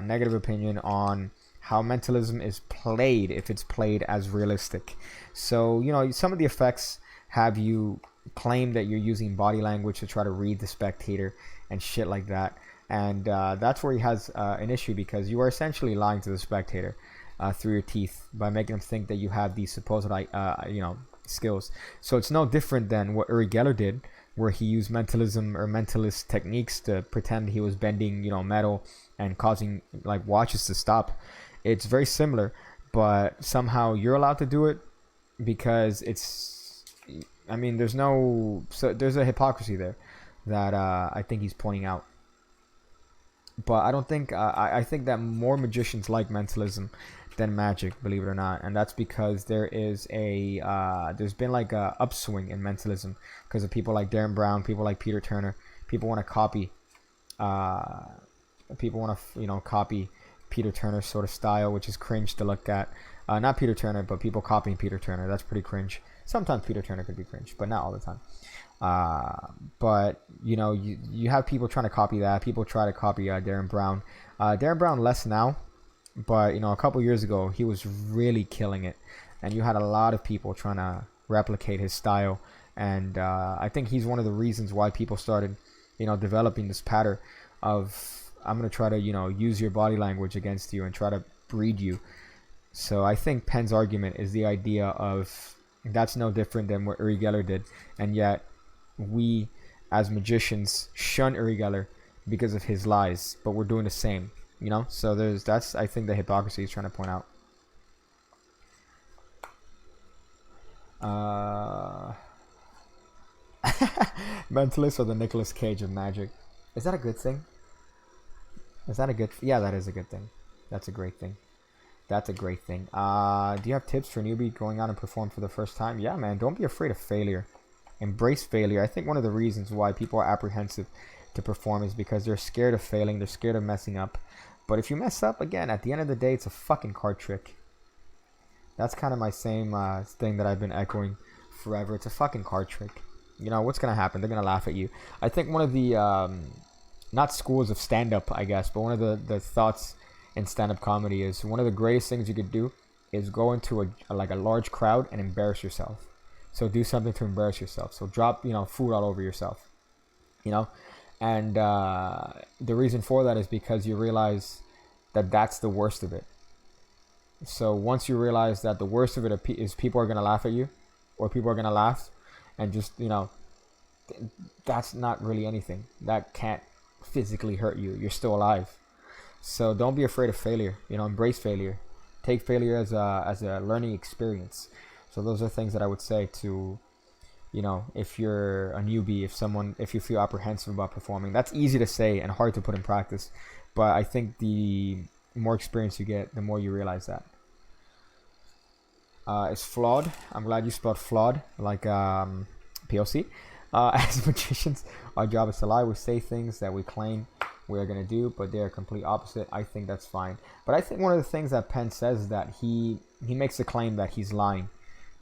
negative opinion on how mentalism is played if it's played as realistic. So, you know, some of the effects have you claim that you're using body language to try to read the spectator and shit like that. And that's where he has an issue, because you are essentially lying to the spectator through your teeth by making them think that you have these supposed, you know, skills. So it's no different than what Uri Geller did, where he used mentalism or mentalist techniques to pretend he was bending, you know, metal and causing like watches to stop. It's very similar, but somehow you're allowed to do it because it's, I mean, there's a hypocrisy there that I think he's pointing out. But I don't think I think that more magicians like mentalism than magic, believe it or not, and that's because there's been like a upswing in mentalism because of people like Darren Brown, people like Peter Turner. People want to copy, copy Peter Turner's sort of style, which is cringe to look at. Not Peter Turner, but people copying Peter Turner. That's pretty cringe. Sometimes Peter Turner could be cringe, but not all the time. But you know, you have people trying to copy that. People try to copy Darren Brown. Darren Brown less now, but you know, a couple years ago he was really killing it, and you had a lot of people trying to replicate his style. And I think he's one of the reasons why people started, you know, developing this pattern of, I'm gonna try to, you know, use your body language against you and try to breed you. So I think Penn's argument is the idea of that's no different than what Uri Geller did, and yet we as magicians shun Uri Geller because of his lies, but we're doing the same, you know. So that's I think the hypocrisy he's trying to point out. Mentalist or the Nicolas Cage of magic. Is that a good thing? Is that a good? Yeah, that is a good thing. That's a great thing. That's a great thing. Do you have tips for newbie going out and perform for the first time? Yeah, man. Don't be afraid of failure. Embrace failure. I think one of the reasons why people are apprehensive to perform is because they're scared of failing. They're scared of messing up. But if you mess up, again, at the end of the day, it's a fucking card trick. That's kind of my same thing that I've been echoing forever. It's a fucking card trick. You know, what's going to happen? They're going to laugh at you. I think one of the, not schools of stand-up, I guess, but one of the thoughts in stand-up comedy is one of the greatest things you could do is go into a large crowd and embarrass yourself. So do something to embarrass yourself. So drop, you know, food all over yourself, you know. And the reason for that is because you realize that that's the worst of it. So once you realize that the worst of it is people are going to laugh at you, or people are going to laugh, and just, you know, that's not really anything. That can't physically hurt you. You're still alive. So don't be afraid of failure. You know, embrace failure. Take failure as a learning experience. So those are things that I would say to, you know, if you're a newbie, if you feel apprehensive about performing. That's easy to say and hard to put in practice. But I think the more experience you get, the more you realize that. It's flawed. I'm glad you spelled flawed, like POC. As magicians, our job is to lie. We say things that we claim we are going to do, but they're complete opposite. I think that's fine. But I think one of the things that Penn says is that he makes a claim that he's lying.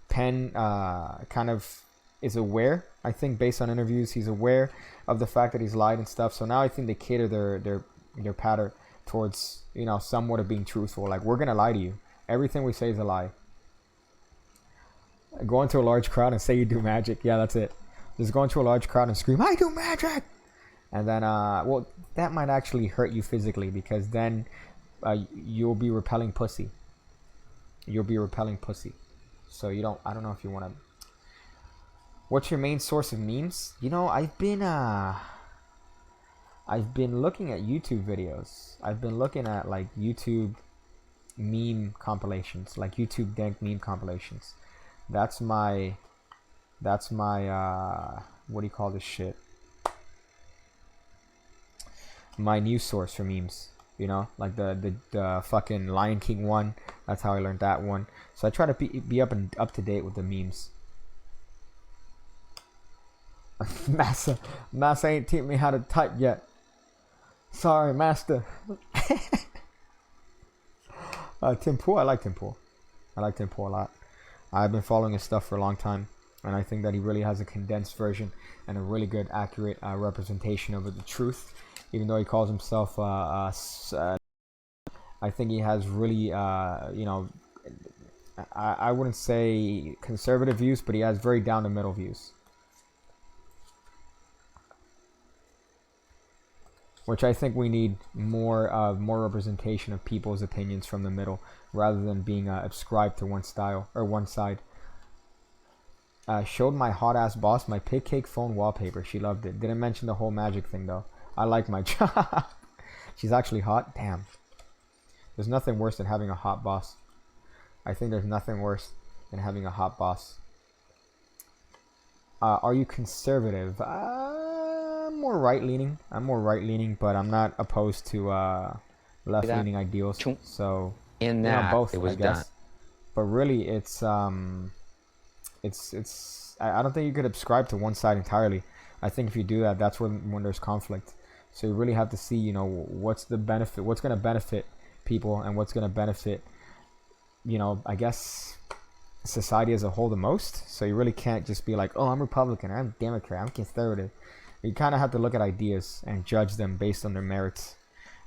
Penn kind of is aware. I think based on interviews, he's aware of the fact that he's lied and stuff. So now I think they cater their patter towards, you know, somewhat of being truthful. Like, we're going to lie to you. Everything we say is a lie. Go into a large crowd and say you do magic. Yeah, that's it. Just go into a large crowd and scream, I do magic! And then, well, that might actually hurt you physically, because then you'll be repelling pussy. You'll be repelling pussy. So you don't, I don't know if you want to. What's your main source of memes? You know, I've been looking at YouTube videos. I've been looking at like YouTube meme compilations, like YouTube dank meme compilations. That's my what do you call this shit? My news source for memes. You know, like the fucking Lion King one. That's how I learned that one. So I try to be up to date with the memes. Massa ain't teach me how to type yet. Sorry, master. Tim Pool, I like Tim Pool. I like Tim Pool a lot. I've been following his stuff for a long time, and I think that he really has a condensed version and a really good, accurate representation of the truth. Even though he calls himself, I think he has really, you know, I wouldn't say conservative views, but he has very down-the-middle views. Which I think we need more representation of people's opinions from the middle, rather than being ascribed to one style or one side. Showed my hot ass boss my pig cake phone wallpaper. She loved it. Didn't mention the whole magic thing though. I like my job. She's actually hot. Damn. There's nothing worse than having a hot boss. I think there's nothing worse than having a hot boss. Are you conservative? I'm more right-leaning. But I'm not opposed to left-leaning ideals. So, in that, you know, both, it was I guess. done. But really, it's I don't think you could subscribe to one side entirely. I think if you do that, that's when there's conflict. So you really have to see, you know, what's the benefit, what's going to benefit people, and what's going to benefit, you know, I guess society as a whole the most. So you really can't just be like, oh, I'm Republican, or I'm Democrat, I'm conservative. You kind of have to look at ideas and judge them based on their merits.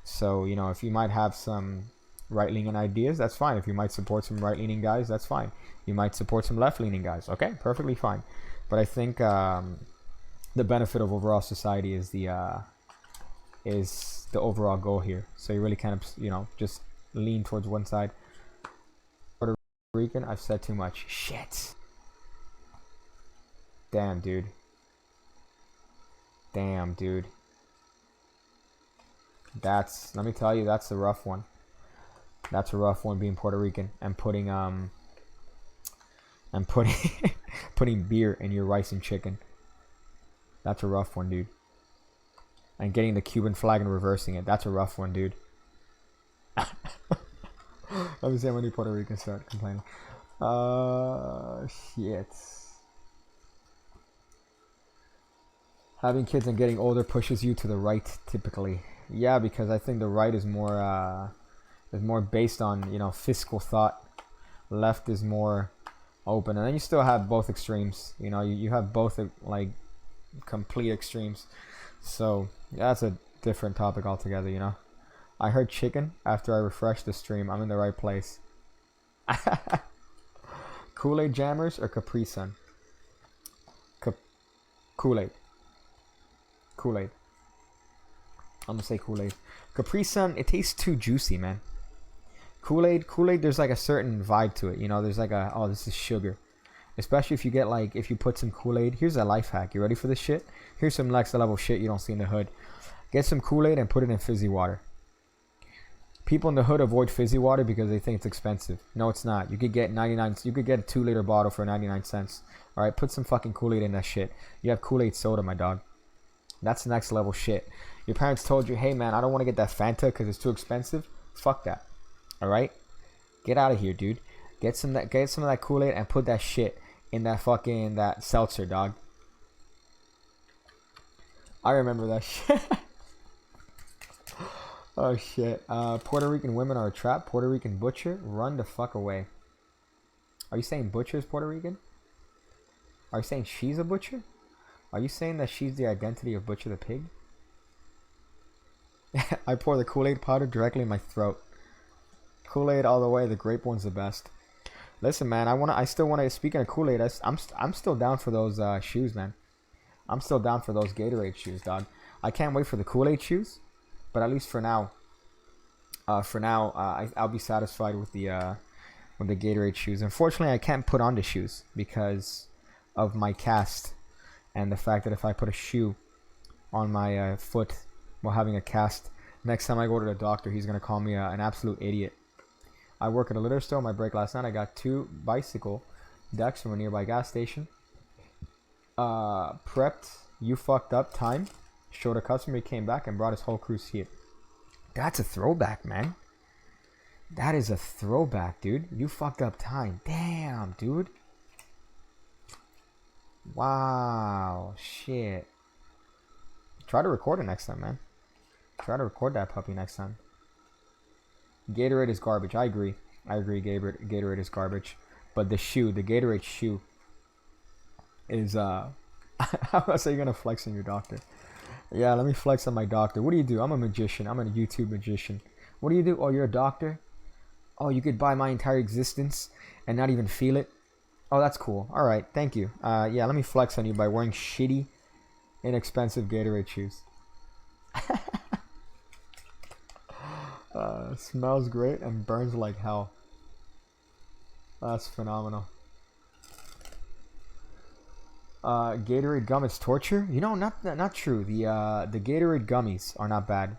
So, you know, if you might have some right-leaning ideas, that's fine. If you might support some right-leaning guys, that's fine. You might support some left-leaning guys. Okay, perfectly fine. But I think the benefit of overall society is the overall goal here. So you really kind of, you know, just lean towards one side. Puerto Rican, I've said too much. Shit. Damn, dude. Damn, dude. That's, let me tell you, that's a rough one. That's a rough one, being Puerto Rican and putting putting beer in your rice and chicken. That's a rough one, dude. And getting the Cuban flag and reversing it. That's a rough one, dude. Let me see how many Puerto Ricans start complaining. Shit. Having kids and getting older pushes you to the right, typically. Yeah, because I think the right is more based on, you know, fiscal thought. Left is more open, and then you still have both extremes. You know, you have both like complete extremes. So that's a different topic altogether. You know, I heard chicken after I refreshed the stream. I'm in the right place. Kool-Aid Jammers or Capri Sun? Kool-Aid. Kool-Aid. I'm gonna say Kool-Aid. Capri Sun, it tastes too juicy, man. Kool-Aid, there's like a certain vibe to it. You know, there's like a, oh, this is sugar. Especially if you get like, if you put some Kool-Aid. Here's a life hack. You ready for this shit? Here's some next level shit you don't see in the hood. Get some Kool-Aid and put it in fizzy water. People in the hood avoid fizzy water because they think it's expensive. No, it's not. You could get 99. You could get a 2-liter bottle for 99 cents. All right, put some fucking Kool-Aid in that shit. You have Kool-Aid soda, my dog. That's the next level shit. Your parents told you, hey man, I don't want to get that Fanta because it's too expensive. Fuck that. All right, get out of here, dude. Get some of that Kool-Aid and put that shit in that seltzer, dog. I remember that shit. Oh shit. Puerto Rican women are a trap. Puerto Rican butcher, run the fuck away. Are you saying butcher's Puerto Rican? Are you saying she's a butcher? Are you saying that she's the identity of Butcher the Pig? I pour the Kool-Aid powder directly in my throat. Kool-Aid all the way. The grape one's the best. Listen, man. I still want to. Speaking of Kool-Aid, I'm still down for those shoes, man. I'm still down for those Gatorade shoes, dog. I can't wait for the Kool-Aid shoes, but at least for now, I'll be satisfied with the Gatorade shoes. Unfortunately, I can't put on the shoes because of my cast and the fact that if I put a shoe on my foot while having a cast, next time I go to the doctor, he's gonna call me an absolute idiot. I work at a liquor store. My break last night, I got 2 bicycle decks from a nearby gas station. Prepped, you fucked up time, showed a customer, he came back and brought his whole crew's here. That's a throwback, man. That is a throwback, dude. You fucked up time. Damn, dude. Wow, shit. Try to record it next time, man. Try to record that puppy next time. Gatorade is garbage. I agree. Gatorade is garbage. But the Gatorade shoe is how else are you gonna flex on your doctor? Yeah, let me flex on my doctor. What do you do? I'm a magician. I'm a YouTube magician. What do you do? Oh, you're a doctor? Oh, you could buy my entire existence and not even feel it? Oh, that's cool. Alright, thank you. Yeah, let me flex on you by wearing shitty, inexpensive Gatorade shoes. Smells great and burns like hell. That's phenomenal. Gatorade gum is torture? You know, not true. The Gatorade gummies are not bad.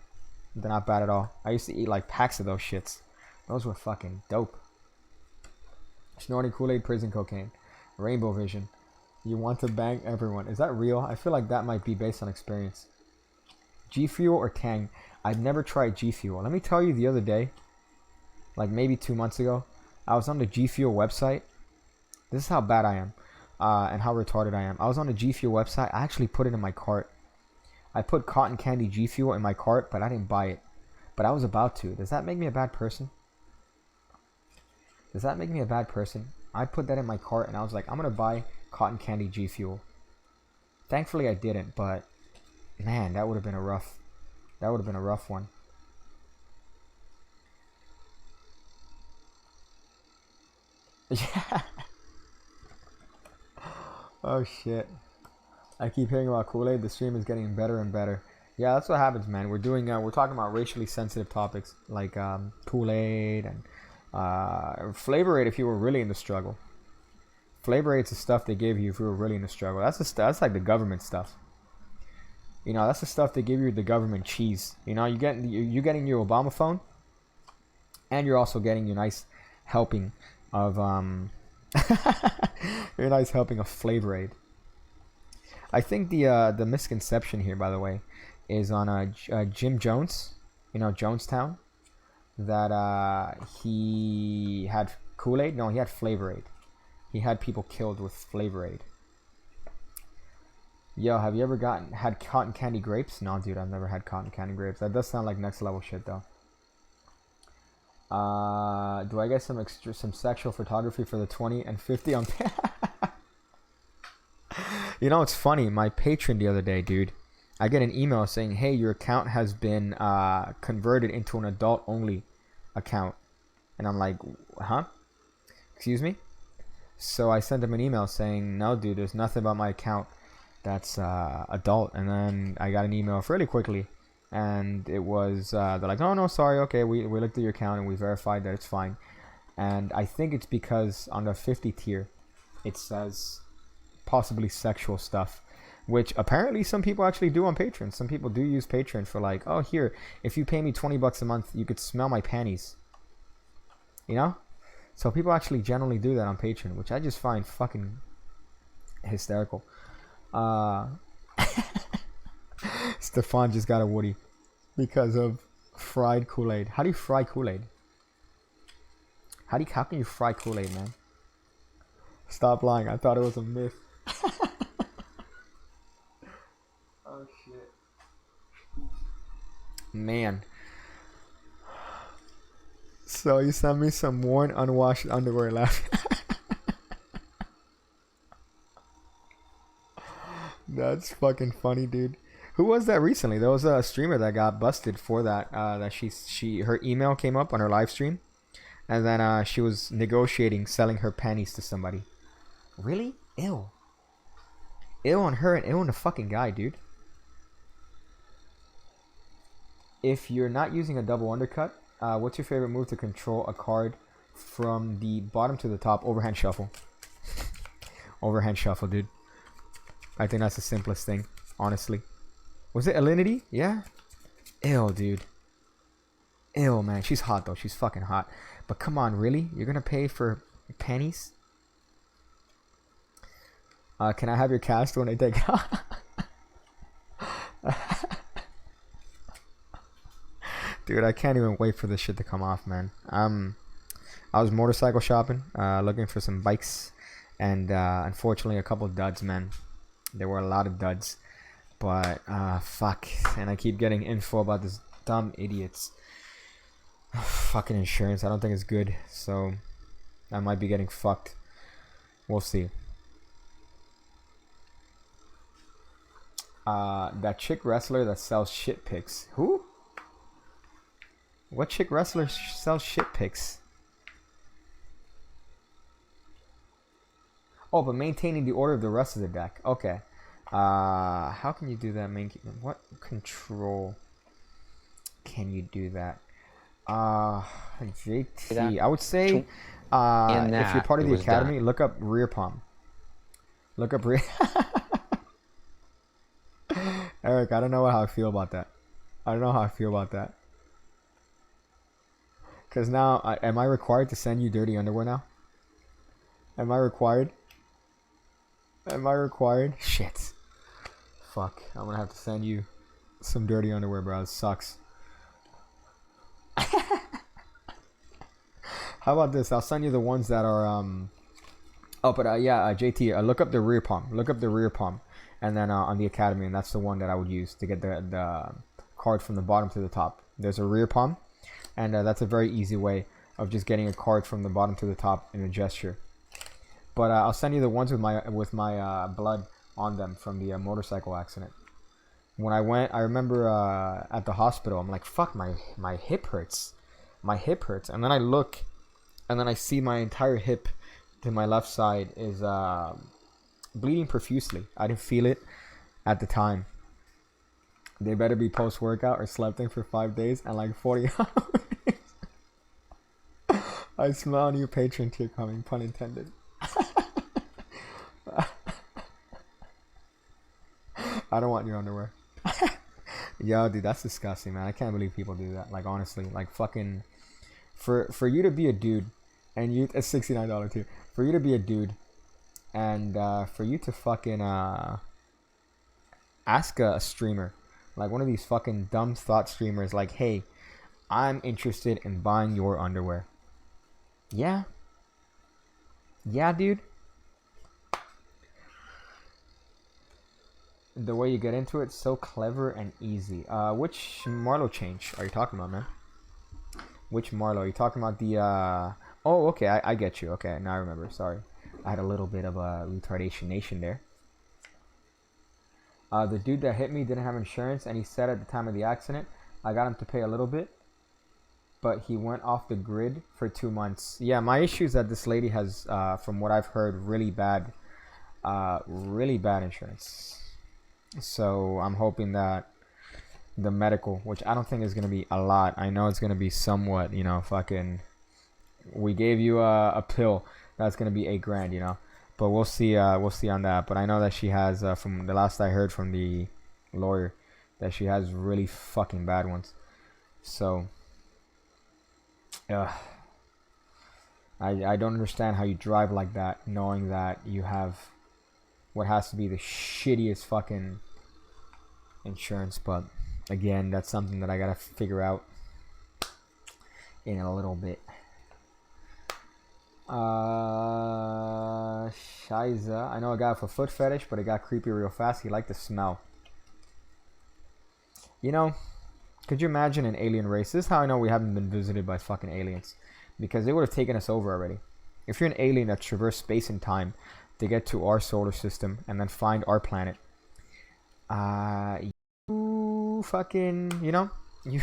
They're not bad at all. I used to eat like packs of those shits. Those were fucking dope. Snorting Kool-Aid, prison cocaine. Rainbow vision. You want to bang everyone. Is that real? I feel like that might be based on experience. G Fuel or Tang? I've never tried G Fuel. Let me tell you, the other day, like maybe 2 months ago, I was on the G Fuel website. This is how bad I am. And how retarded I am. I was on the G Fuel website. I actually put it in my cart. I put cotton candy G Fuel in my cart, but I didn't buy it. But I was about to. Does that make me a bad person? Does that make me a bad person? I put that in my cart and I was like, I'm gonna buy cotton candy G Fuel. Thankfully I didn't, but man, that would have been a rough one. Yeah. Oh shit. I keep hearing about Kool-Aid. The stream is getting better and better. Yeah, that's what happens, man. We're talking about racially sensitive topics like Kool-Aid and Flavor Aid if you were really in the struggle. Flavor Aid's the stuff they give you if you were really in the struggle. That's like the government stuff. You know, that's the stuff they give you, the government cheese. You know, you're getting your Obama phone, and you're also getting your nice helping of your nice helping of Flavor Aid. I think the misconception here, by the way, is on Jim Jones, you know, Jonestown, that he had Kool-Aid. No, he had Flavor Aid. He had people killed with Flavor Aid. Yo, have you ever had cotton candy grapes? No, dude, I've never had cotton candy grapes. That does sound like next level shit, though. Do I get some sexual photography for the 20 and 50 on? You know, it's funny. My patron the other day, dude, I get an email saying, "Hey, your account has been converted into an adult-only account," and I'm like, "Huh? Excuse me?" So I sent him an email saying, "No, dude, there's nothing about my account that's adult." And then I got an email fairly quickly, and it was they're like, "Oh no, sorry, okay, we looked at your account and we verified that it's fine." And I think it's because on the 50 tier it says possibly sexual stuff, which apparently some people actually do on Patreon. Some people do use Patreon for like, oh, here, if you pay me $20 a month, you could smell my panties. You know? So people actually generally do that on Patreon, which I just find fucking hysterical. Stefan just got a Woody because of fried Kool-Aid. How do you fry Kool-Aid? How can you fry Kool-Aid, man? Stop lying. I thought it was a myth. Oh shit. Man. So you sent me some worn, unwashed underwear left. That's fucking funny, dude. Who was that recently? There was a streamer that got busted for that. That her email came up on her live stream, and then she was negotiating selling her panties to somebody. Really? Ew. Ew on her and ew on the fucking guy, dude. If you're not using a double undercut, what's your favorite move to control a card from the bottom to the top? Overhand shuffle. Overhand shuffle, dude. I think that's the simplest thing, honestly. Was it Alinity? Yeah? Ew, dude. Ew, man. She's hot, though. She's fucking hot. But come on, really? You're gonna pay for panties? Can I have your cast when I take it off? Dude, I can't even wait for this shit to come off, man. I was motorcycle shopping, looking for some bikes, and unfortunately a couple duds, man. There were a lot of duds, but fuck, and I keep getting info about this dumb idiots. Fucking insurance, I don't think it's good, so I might be getting fucked. We'll see. That chick wrestler that sells shit pics. Who? What chick wrestler sells shit pics? Oh, but maintaining the order of the rest of the deck. Okay. How can you do that? What control can you do that? JT. I would say, if you're part of the academy, look up rear palm. Look up rear. Eric, I don't know how I feel about that. I don't know how I feel about that. Because now, am I required to send you dirty underwear now? Am I required? Am I required? Shit. Fuck. I'm gonna have to send you some dirty underwear, bro. It sucks. How about this? I'll send you the ones that are, Oh, but JT, look up the rear palm. Look up the rear palm. And then on the academy, and that's the one that I would use to get the card from the bottom to the top. There's a rear palm. And that's a very easy way of just getting a card from the bottom to the top in a gesture. But I'll send you the ones with my blood on them from the motorcycle accident. When I went, I remember at the hospital, I'm like, fuck, my hip hurts. My hip hurts. And then I look, and then I see my entire hip to my left side is bleeding profusely. I didn't feel it at the time. They better be post-workout or slept in for 5 days and like 40 hours. I smell a new Patreon tier coming, pun intended. I don't want your underwear. Yo, dude, that's disgusting, man. I can't believe people do that. Like, honestly, like fucking, for you to be a dude, and you, it's $69 tier. For you to be a dude, and for you to fucking ask a streamer, like one of these fucking dumb thought streamers, like, hey, I'm interested in buying your underwear. Yeah, dude. The way you get into it, so clever and easy. Which Marlowe change are you talking about, man? Which Marlowe? Are you talking about the oh, okay, I get you. Okay, now I remember. Sorry, I had a little bit of a retardation nation there. The dude that hit me didn't have insurance, and he said at the time of the accident, I got him to pay a little bit, but he went off the grid for 2 months. Yeah, my issue is that this lady has, from what I've heard, really bad insurance. So I'm hoping that the medical, which I don't think is going to be a lot. I know it's going to be somewhat, fucking, we gave you a pill that's going to be $8 grand, But we'll see. We'll see on that. But I know that she has, from the last I heard from the lawyer, that she has really fucking bad ones. So, I don't understand how you drive like that, knowing that you have what has to be the shittiest fucking insurance. But again, that's something that I gotta figure out in a little bit. Shiza. I know a guy with a foot fetish, but it got creepy real fast. He liked the smell. You know, could you imagine an alien race? This is how I know we haven't been visited by fucking aliens. Because they would have taken us over already. If you're an alien that traversed space and time to get to our solar system and then find our planet, you fucking, you know, you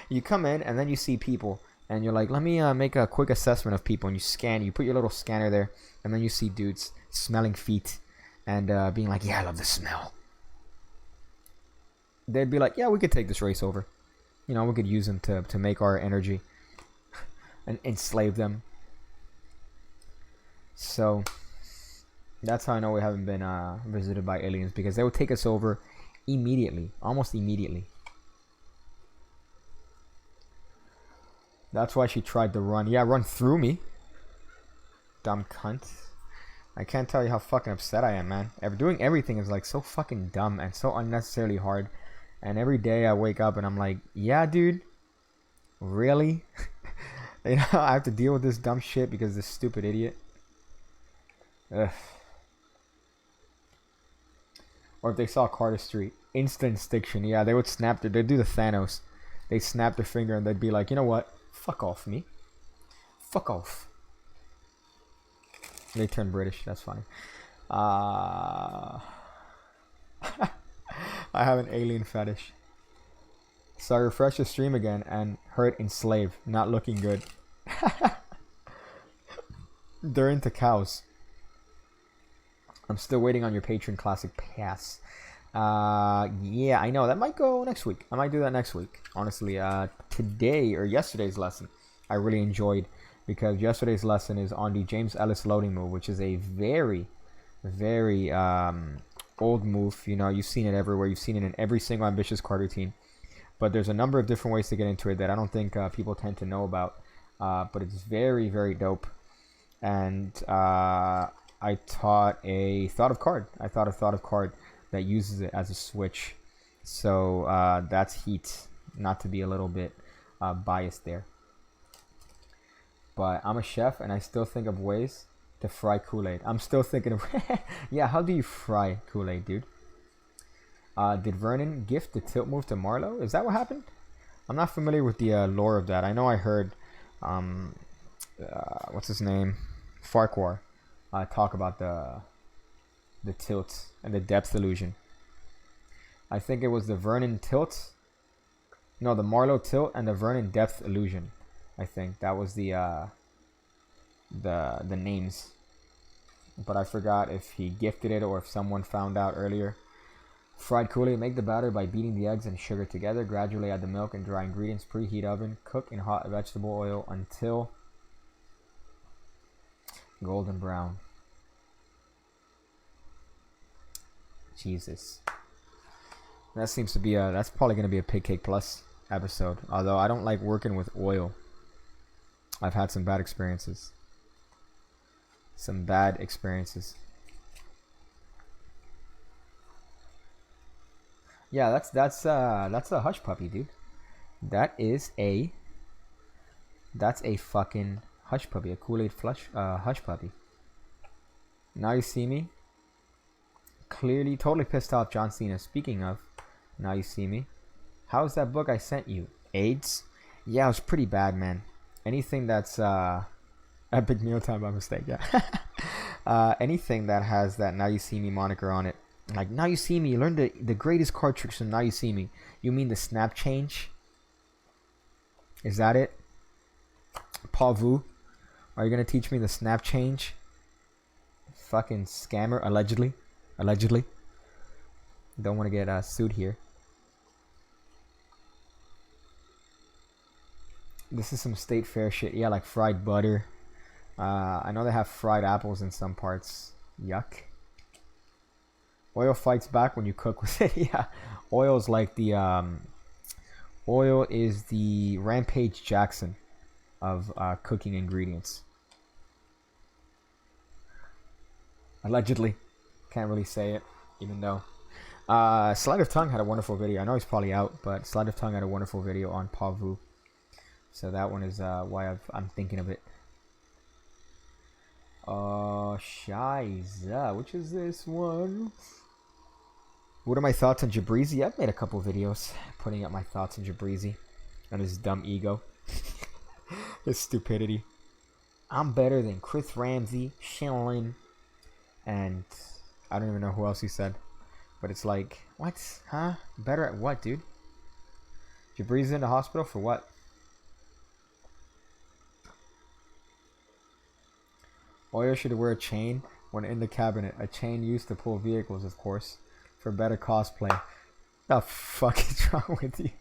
you come in and then you see people and you're like, let me make a quick assessment of people, and you scan, you put your little scanner there, and then you see dudes smelling feet and being like, yeah, I love the smell. They'd be like, yeah, we could take this race over. You know, we could use them to make our energy and enslave them. So that's how I know we haven't been visited by aliens, because they would take us over immediately, almost immediately. That's why she tried to run. Yeah, run through me. Dumb cunt. I can't tell you how fucking upset I am, man. Doing everything is like so fucking dumb and so unnecessarily hard. And every day I wake up and I'm like, yeah, dude, really? You know, I have to deal with this dumb shit because of this stupid idiot. Ugh. Or if they saw Carter Street, instant stiction. Yeah, they would snap their, they'd do the Thanos. They'd snap their finger and they'd be like, you know what? Fuck off me. Fuck off. They turn British, that's funny. I have an alien fetish. So I refreshed the stream again and heard enslave, not looking good. They're into cows. I'm still waiting on your Patreon Classic Pass. Yeah, I know. That might go next week. I might do that next week. Honestly, today or yesterday's lesson, I really enjoyed, because yesterday's lesson is on the James Ellis loading move, which is a very, very old move. You know, you've seen it everywhere. You've seen it in every single Ambitious Card routine. But there's a number of different ways to get into it that I don't think people tend to know about. But it's very, very dope. And I taught a thought of card. I thought a thought of card that uses it as a switch. So that's heat. Not to be a little bit biased there. But I'm a chef and I still think of ways to fry Kool-Aid. I'm still thinking of... Yeah, how do you fry Kool-Aid, dude? Did Vernon gift the tilt move to Marlowe? Is that what happened? I'm not familiar with the lore of that. I know I heard... what's his name? Farquhar talk about the tilt and the depth illusion. I think it was the Vernon tilt. No, the Marlowe tilt and the Vernon depth illusion. I think that was the names. But I forgot if he gifted it or if someone found out earlier. Fried Kool-Aid. Make the batter by beating the eggs and sugar together. Gradually add the milk and dry ingredients. Preheat oven. Cook in hot vegetable oil until golden brown. Jesus. That seems to be that's probably going to be a Pig Cake Plus episode. Although I don't like working with oil. I've had some bad experiences. Some bad experiences. Yeah, that's a hush puppy, dude. That's a fucking hush puppy, a Kool-Aid flush hush puppy. Now You See Me. Clearly, totally pissed off John Cena. Speaking of, Now You See Me. How's that book I sent you? AIDS? Yeah, it was pretty bad, man. Anything that's Epic Mealtime by mistake, yeah. Anything that has that Now You See Me moniker on it. Like, Now You See Me, you learned the greatest card tricks from Now You See Me. You mean the snap change? Is that it? Paul Vu? Are you going to teach me the snap change? Fucking scammer, allegedly. Allegedly. Don't want to get sued here. This is some state fair shit. Yeah, like fried butter. I know they have fried apples in some parts. Yuck. Oil fights back when you cook with it. Yeah. Oil's like the oil is the Rampage Jackson of cooking ingredients. Allegedly. Can't really say it, even though. Sleight of Tongue had a wonderful video. I know he's probably out, but Sleight of Tongue had a wonderful video on Pavu. So that one is why I'm thinking of it. Shiza. Which is this one? What are my thoughts on Jabrizi? I've made a couple videos putting up my thoughts on Jabrizi and his dumb ego. His stupidity. I'm better than Chris Ramsey, Shillin, and I don't even know who else he said. But it's like, what? Huh? Better at what, dude? Jabrizi in the hospital for what? Oyo should wear a chain when in the cabinet. A chain used to pull vehicles, of course. For better cosplay. The fuck is wrong with you?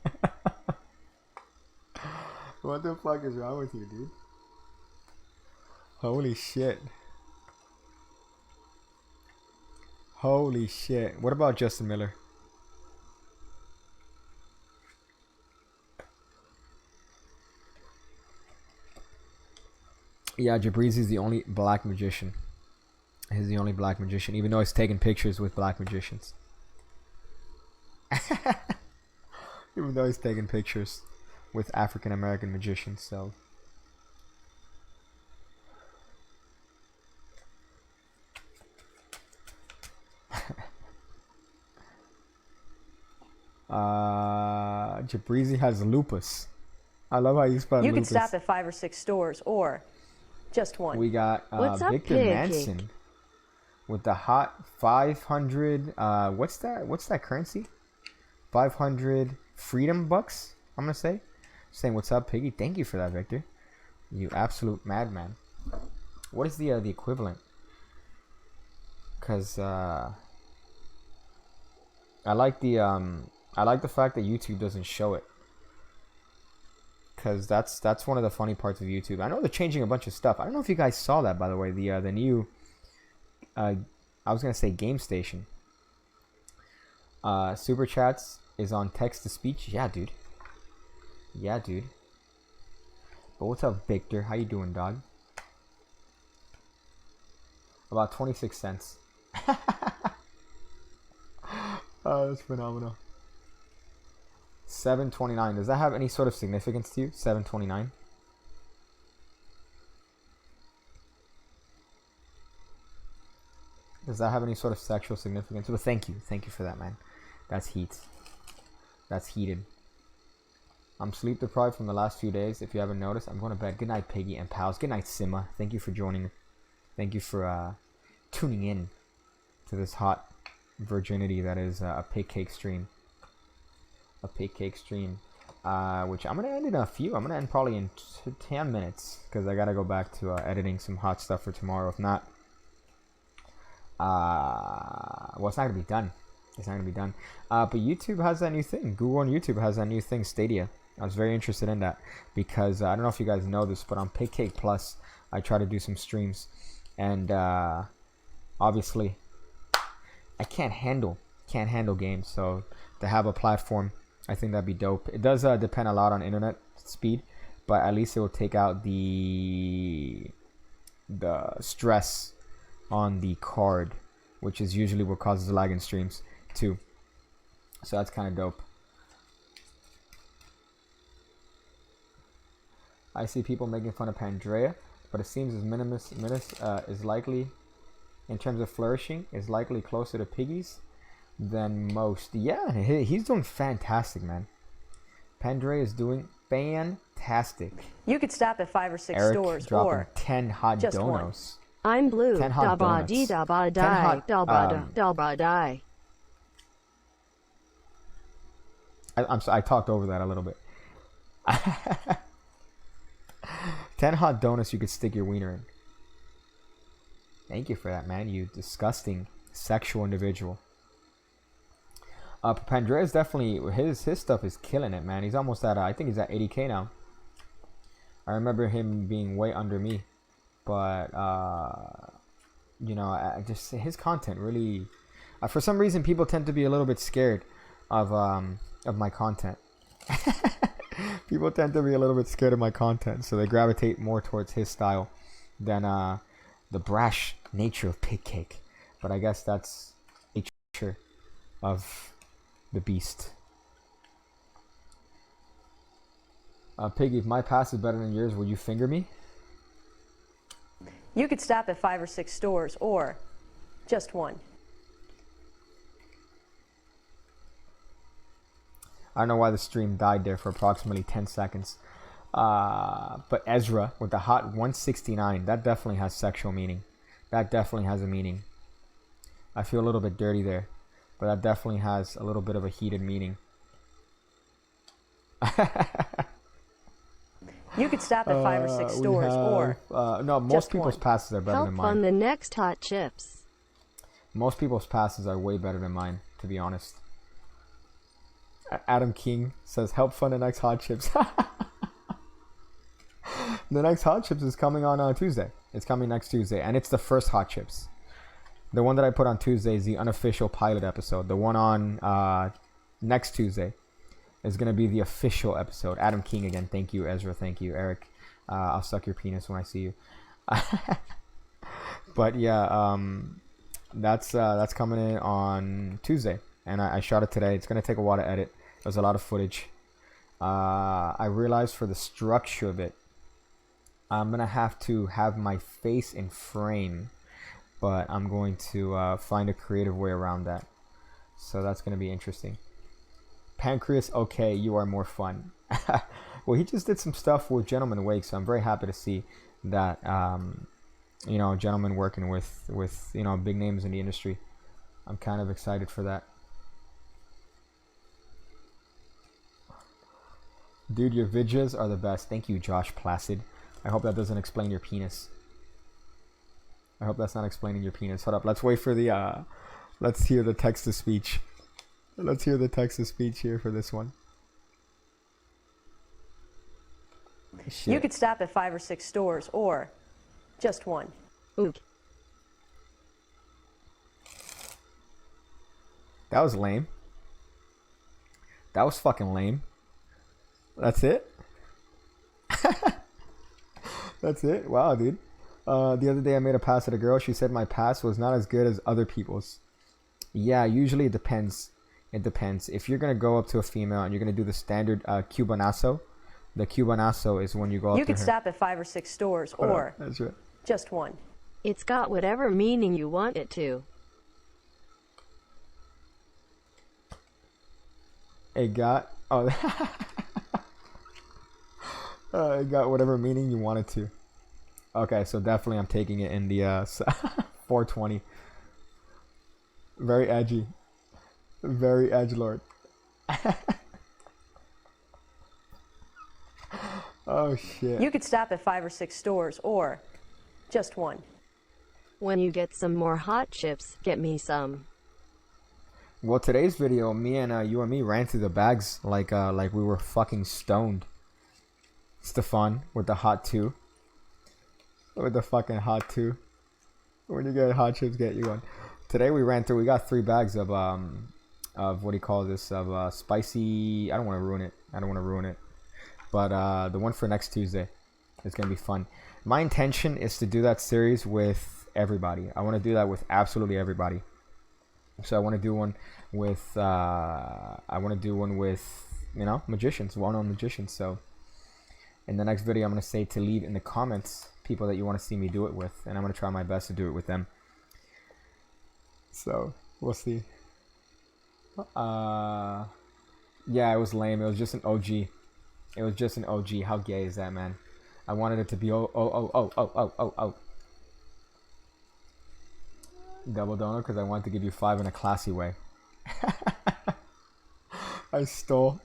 What the fuck is wrong with you, dude? Holy shit. Holy shit. What about Justin Miller? Yeah, Jabrizi's the only black magician. He's the only black magician, even though he's taking pictures with black magicians. Even though he's taking pictures with African American magicians, so. Jabrizi has lupus. I love how you spell lupus. You can stop at 5 or 6 stores or just one. We got Victor Manson with the hot 500. What's that currency? 500 freedom bucks. I'm gonna say. Saying what's up, Piggy? Thank you for that, Victor. You absolute madman. What is the equivalent? Cause I like the fact that YouTube doesn't show it. Cause that's one of the funny parts of YouTube. I know they're changing a bunch of stuff. I don't know if you guys saw that, by the way. The new I was gonna say Game Station. Super chats is on text to speech. Yeah, dude. Yeah, dude. But what's up, Victor? How you doing, dog? About 26 cents. Oh, that's phenomenal. 7.29. Does that have any sort of significance to you? 7.29. Does that have any sort of sexual significance? Well, thank you for that, man. That's heat. That's heated. I'm sleep deprived from the last few days. If you haven't noticed, I'm going to bed. Good night, Piggy and pals. Good night, Sima. Thank you for joining. Thank you for tuning in to this hot virginity that is a pig cake stream. A pig cake stream, which I'm going to end in a few. I'm going to end probably in 10 minutes because I got to go back to editing some hot stuff for tomorrow. If not, well, it's not going to be done. It's not going to be done. But YouTube has that new thing. Google and YouTube has that new thing, Stadia. I was very interested in that because I don't know if you guys know this, but on Pig Cake Plus, I try to do some streams. And obviously, I can't handle games. So to have a platform, I think that'd be dope. It does depend a lot on internet speed, but at least it will take out the stress on the card, which is usually what causes lag in streams too. So that's kind of dope. I see people making fun of Pandrea, but it seems as Minimus is likely, in terms of flourishing, is likely closer to Piggies than most. Yeah, he's doing fantastic, man. Pandrea is doing fantastic. You could stop at 5 or 6 Eric stores dropping or 10 hot just donos. I'm blue. 10 hot Dabba dee donuts. dabba 10 die. hot, Dabba die. I talked over that a little bit. 10 hot donuts you could stick your wiener in. Thank you for that, man. You disgusting sexual individual. Pandrea is definitely, his stuff is killing it, man. He's almost at, I think he's at 80k now. I remember him being way under me. but you know, I just his content really. For some reason, people tend to be a little bit scared of my content. People tend to be a little bit scared of my content, so they gravitate more towards his style than the brash nature of Pig Cake. But I guess that's a nature of the beast. Piggy, if my pass is better than yours, will you finger me? You could stop at 5 or 6 stores, or just one. I don't know why the stream died there for approximately 10 seconds. But Ezra with the hot 169, that definitely has sexual meaning. That definitely has a meaning. I feel a little bit dirty there, but that definitely has a little bit of a heated meaning. You could stop at 5 or 6 stores, or no, most people's passes are better than Help on mine. the next hot chips. Most people's passes are way better than mine, to be honest. Adam King says, help fund the next Hot Chips. The next Hot Chips is coming on Tuesday. It's coming next Tuesday, and it's the first Hot Chips. The one that I put on Tuesday is the unofficial pilot episode. The one on next Tuesday is going to be the official episode. Adam King again. Thank you, Ezra. Thank you, Eric. I'll suck your penis when I see you. But yeah, that's coming in on Tuesday, and I shot it today. It's going to take a while to edit. There's a lot of footage. I realized for the structure of it, I'm going to have my face in frame, but I'm going to find a creative way around that. So that's going to be interesting. Pancreas, okay, you are more fun. Well, he just did some stuff with Gentleman Wake, so I'm very happy to see that, you know, gentleman working with you know, big names in the industry. I'm kind of excited for that. Dude, your vidjas are the best. Thank you, Josh Placid. I hope that doesn't explain your penis. I hope that's not explaining your penis. Hold up, let's wait for the, let's hear the text-to-speech. Let's hear the text-to-speech here for this one. Shit. you could stop at 5 or 6 stores, or just one. Ook. That was lame. That was fucking lame. That's it? That's it? Wow, dude. The other day I made a pass at a girl. She said my pass was not as good as other people's. Yeah, usually it depends. It depends. If you're going to go up to a female and you're going to do the standard cubanazo, the cubanazo is when you go up to her. You could stop at 5 or 6 stores, or That's right. just one. It's got whatever meaning you want it to. It got... Oh... it got whatever meaning you wanted to. Okay, so definitely I'm taking it in the 420. Very edgy. Very edgelord. Oh shit. You could stop at 5 or 6 stores, or just one. When you get some more hot chips, get me some. Well, today's video, me and you and me ran through the bags like we were fucking stoned. Stefan with the hot 2. With the fucking hot 2. When you get hot chips, get you one. Today we ran through. We got 3 bags of what do you call this? Of spicy. I don't want to ruin it. But the one for next Tuesday is gonna be fun. My intention is to do that series with everybody. I want to do that with absolutely everybody. So I want to do one with you know, magicians, well-known magicians. So in the next video, I'm going to say to leave in the comments people that you want to see me do it with, and I'm going to try my best to do it with them. So we'll see. Yeah, it was lame. It was just an OG. It was just an OG. How gay is that, man? I wanted it to be oh. Double donut because I wanted to give you 5 in a classy way. I stole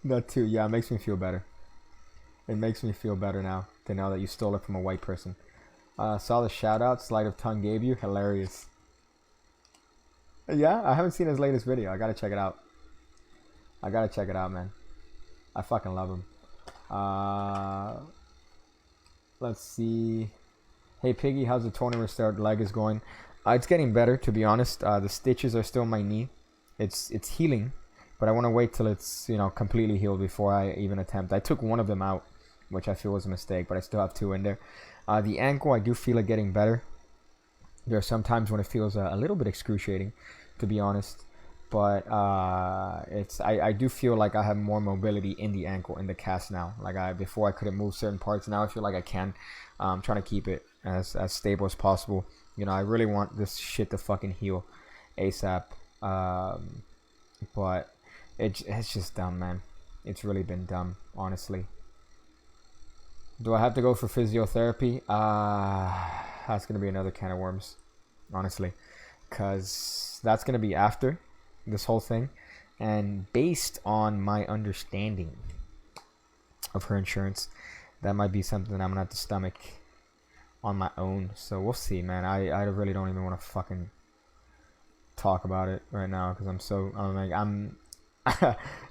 that too. Yeah, it makes me feel better. It makes me feel better now to know that you stole it from a white person. Saw the shout out Sleight of Tongue gave you. Hilarious. Yeah, I haven't seen his latest video. I gotta check it out. Man. I fucking love him. Let's see. Hey Piggy, how's the toenail restored leg is going? It's getting better, to be honest. The stitches are still in my knee. It's healing, but I want to wait till it's, you know, completely healed before I even attempt. I took one of them out, which I feel was a mistake, but I still have two in there. The ankle, I do feel it getting better. There are some times when it feels a little bit excruciating, to be honest. But I do feel like I have more mobility in the ankle, in the cast now. Like before I couldn't move certain parts. Now I feel like I can. I'm trying to keep it as stable as possible. You know, I really want this shit to fucking heal ASAP. But it's just dumb, man. It's really been dumb, honestly. Do I have to go for physiotherapy? That's going to be another can of worms, honestly. Because that's going to be after this whole thing. And based on my understanding of her insurance, that might be something that I'm going to have to stomach on my own. So we'll see, man. I really don't even want to fucking talk about it right now. Because I'm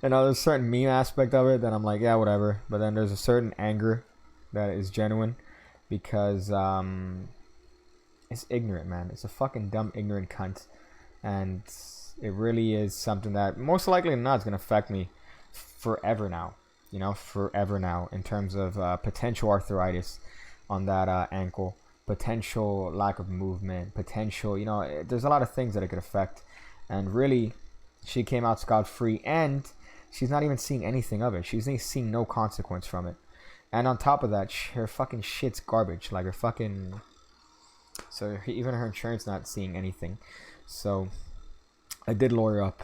you know, there's a certain meme aspect of it that I'm like, yeah, whatever. But then there's a certain anger that is genuine. Because it's ignorant, man. It's a fucking dumb, ignorant cunt. And it really is something that most likely not is going to affect me forever now. You know, forever now. In terms of potential arthritis on that ankle. Potential lack of movement. Potential, you know, there's a lot of things that it could affect. And really, she came out scot-free. And she's not even seeing anything of it. She's seeing no consequence from it. And on top of that, her fucking shit's garbage. Like her fucking... So even her insurance not seeing anything. So I did lawyer up.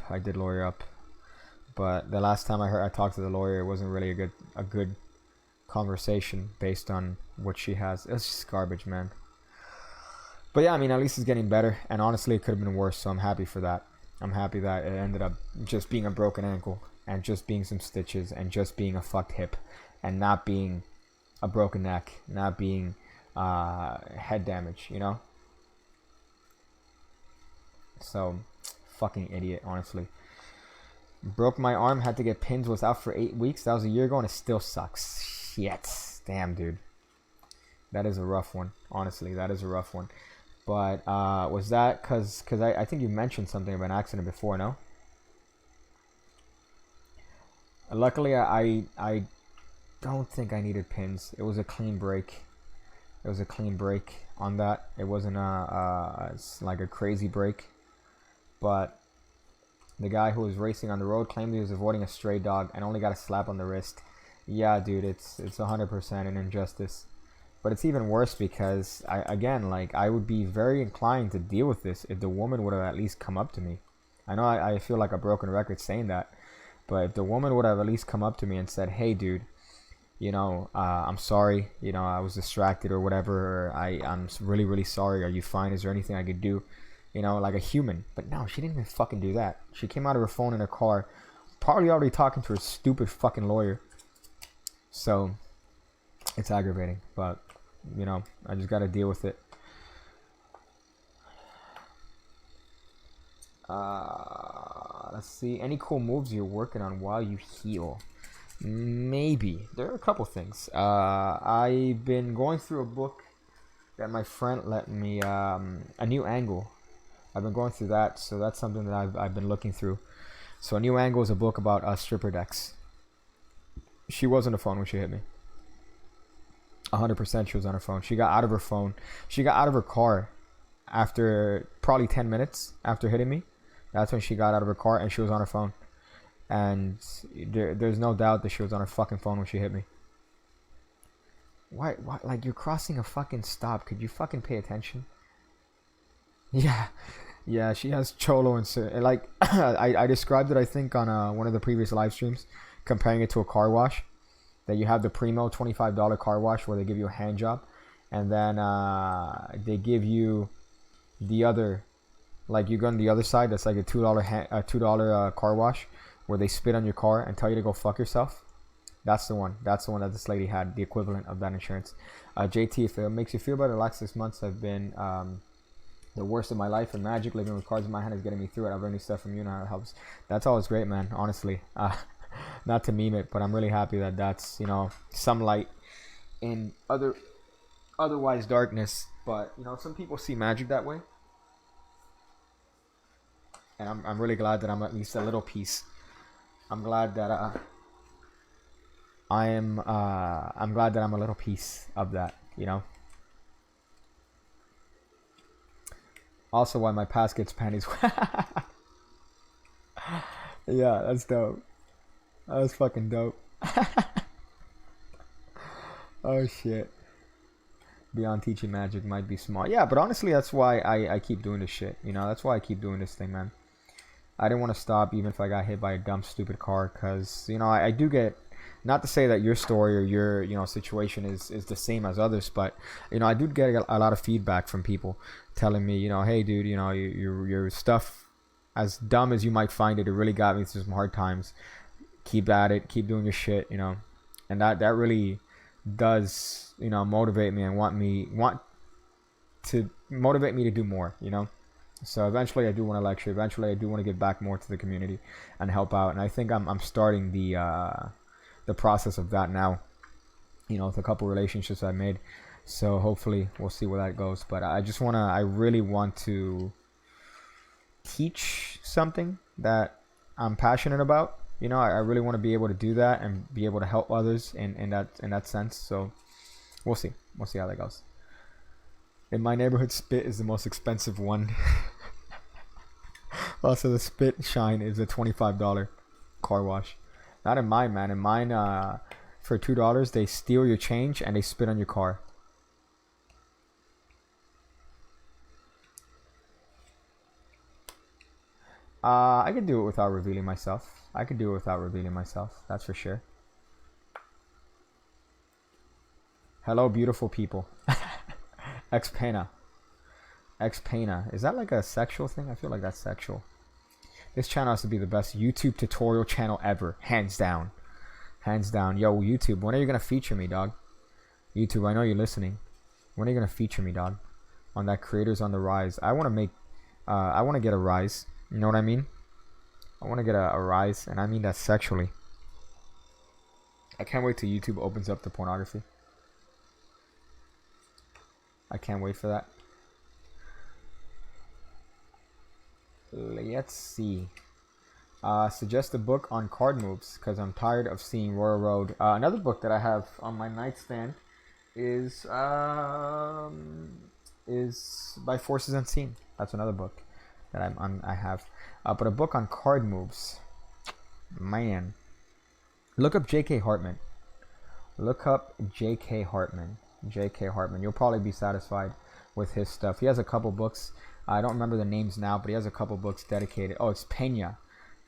But the last time I talked to the lawyer, it wasn't really a good conversation based on what she has. It's just garbage, man. But yeah, I mean, at least it's getting better. And honestly, it could have been worse. So I'm happy for that. I'm happy that it ended up just being a broken ankle. And just being some stitches. And just being a fucked hip. And not being a broken neck. Not being head damage, you know? So, fucking idiot, honestly. Broke my arm, had to get pins, was out for 8 weeks. That was a year ago and it still sucks. Shit. Damn, dude. That is a rough one. Honestly, that is a rough one. But, was that because I think you mentioned something about an accident before, no? Luckily, I don't think I needed pins. It was a clean break. It was a clean break on that. It wasn't like a crazy break. But the guy who was racing on the road claimed he was avoiding a stray dog and only got a slap on the wrist. Yeah, dude, it's 100% an injustice. But it's even worse because, I would be very inclined to deal with this if the woman would have at least come up to me. I know I feel like a broken record saying that. But if the woman would have at least come up to me and said, hey, dude, you know, I'm sorry, you know, I was distracted or whatever, or I'm really, really sorry, are you fine, is there anything I could do, you know, like a human. But no, she didn't even fucking do that. She came out of her phone in her car, probably already talking to her stupid fucking lawyer. So, it's aggravating, but, you know, I just gotta deal with it. Let's see, any cool moves you're working on while you heal? Maybe. There are a couple things. I've been going through a book that my friend lent me, A New Angle. I've been going through that, so that's something that I've been looking through. So A New Angle is a book about stripper decks. She was on the phone when she hit me. 100% she was on her phone. She got out of her phone. She got out of her car after probably 10 minutes after hitting me. That's when she got out of her car and she was on her phone. And there's no doubt that she was on her fucking phone when she hit me. Why? Like, you're crossing a fucking stop. Could you fucking pay attention? Yeah, she has cholo and like, I described it, I think, on one of the previous live streams, comparing it to a car wash. That you have the Primo $25 car wash where they give you a hand job. And then they give you the other, like, you go on the other side, that's like a $2 car wash, where they spit on your car and tell you to go fuck yourself. That's the one that this lady had, the equivalent of that insurance. JT, if it makes you feel better, the last 6 months have been the worst of my life, and Magic, living with cards in my hand, is getting me through it. I've learned new stuff from you and how it helps. That's always great, man, honestly. Not to meme it, but I'm really happy that that's, you know, some light in otherwise darkness. But you know, some people see magic that way, and I'm really glad that I'm at least a little piece. I'm glad that I'm glad that I'm a little piece of that, you know. Also, why my past gets panties. Yeah, that's dope. That was fucking dope. Oh shit. Beyond teaching magic might be small. Yeah, but honestly, that's why I keep doing this shit. You know, that's why I keep doing this thing, man. I didn't want to stop even if I got hit by a dumb, stupid car. Because, you know, I do get... Not to say that your story or your, you know, situation is the same as others. But, you know, I do get a lot of feedback from people telling me, you know, hey, dude, you know, your stuff, as dumb as you might find it, it really got me through some hard times. Keep at it. Keep doing your shit, you know. And that really does, you know, motivate me and want to motivate me to do more, you know. So eventually I do want to lecture. Eventually I do want to give back more to the community and help out. And I think I'm starting the process of that now, you know, with a couple relationships I made. So hopefully we'll see where that goes. But I really want to teach something that I'm passionate about. You know, I really want to be able to do that and be able to help others in that sense. So we'll see how that goes. In my neighborhood, spit is the most expensive one. Also, the spit shine is a $25 car wash. Not in mine, man. In mine, for $2, they steal your change and they spit on your car. I could do it without revealing myself. That's for sure. Hello, beautiful people. X-Pena. Is that like a sexual thing? I feel like that's sexual. This channel has to be the best YouTube tutorial channel ever. Hands down. Yo, YouTube, when are you going to feature me, dog? YouTube, I know you're listening. When are you going to feature me, dog? On that Creators on the Rise. I want to get a rise. You know what I mean? I want to get a rise, and I mean that sexually. I can't wait till YouTube opens up the pornography. I can't wait for that. Let's see. Suggest a book on card moves, because I'm tired of seeing Royal Road. Another book that I have on my nightstand is by Forces Unseen. That's another book that I have. But a book on card moves. Man. Look up J.K. Hartman. J.K. Hartman. You'll probably be satisfied with his stuff. He has a couple books. I don't remember the names now, but he has a couple books dedicated. Oh, it's Pena.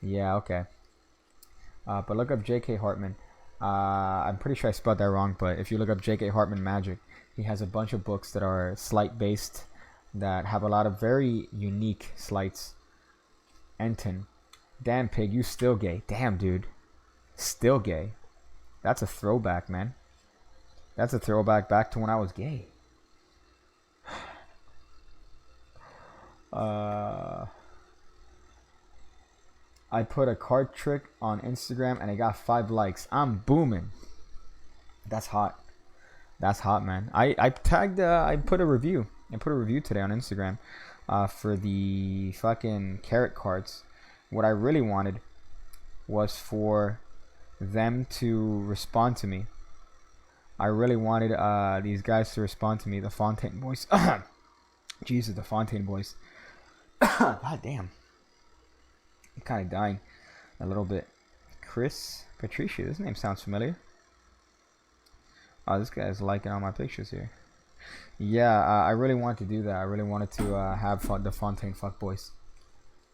Yeah, okay. But look up J.K. Hartman. I'm pretty sure I spelled that wrong, but if you look up J.K. Hartman Magic, he has a bunch of books that are sleight based that have a lot of very unique sleights. Enton. Damn, pig, you still gay. Damn, dude. Still gay. That's a throwback, man. That's a throwback back to when I was gay. I put a card trick on Instagram and it got 5 likes. I'm booming. That's hot. That's hot, man. I tagged. I put a review. I put a review today on Instagram for the fucking carrot cards. What I really wanted was for them to respond to me. I really wanted these guys to respond to me, the Fontaine boys. Jesus, the Fontaine boys. God damn. I'm kind of dying a little bit. Chris Patricia, this name sounds familiar. Oh, this guy's liking all my pictures here. Yeah, I really wanted to do that. I really wanted to have the Fontaine fuckboys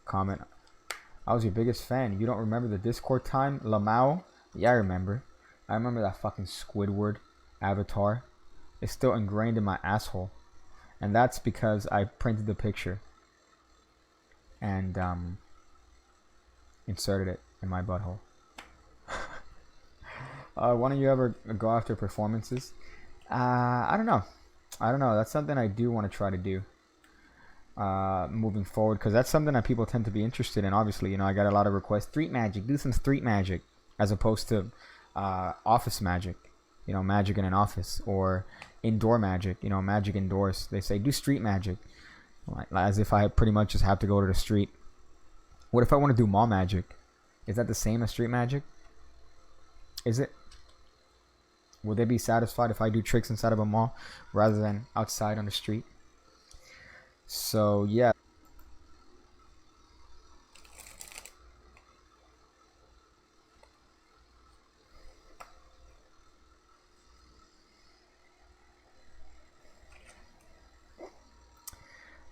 comment. I was your biggest fan. You don't remember the Discord time? Lamau? Yeah, I remember. I remember that fucking Squidward avatar. It's still ingrained in my asshole. And that's because I printed the picture and inserted it in my butthole. Why don't you ever go after performances? I don't know. That's something I do want to try to do moving forward, because that's something that people tend to be interested in. Obviously, you know, I got a lot of requests. Street magic. Do some street magic as opposed to office magic. You know, magic in an office or indoor magic, you know, magic indoors. They say do street magic, like, as if I pretty much just have to go to the street. What if I want to do mall magic? Is that the same as street magic? Is it? Would they be satisfied if I do tricks inside of a mall rather than outside on the street? So yeah.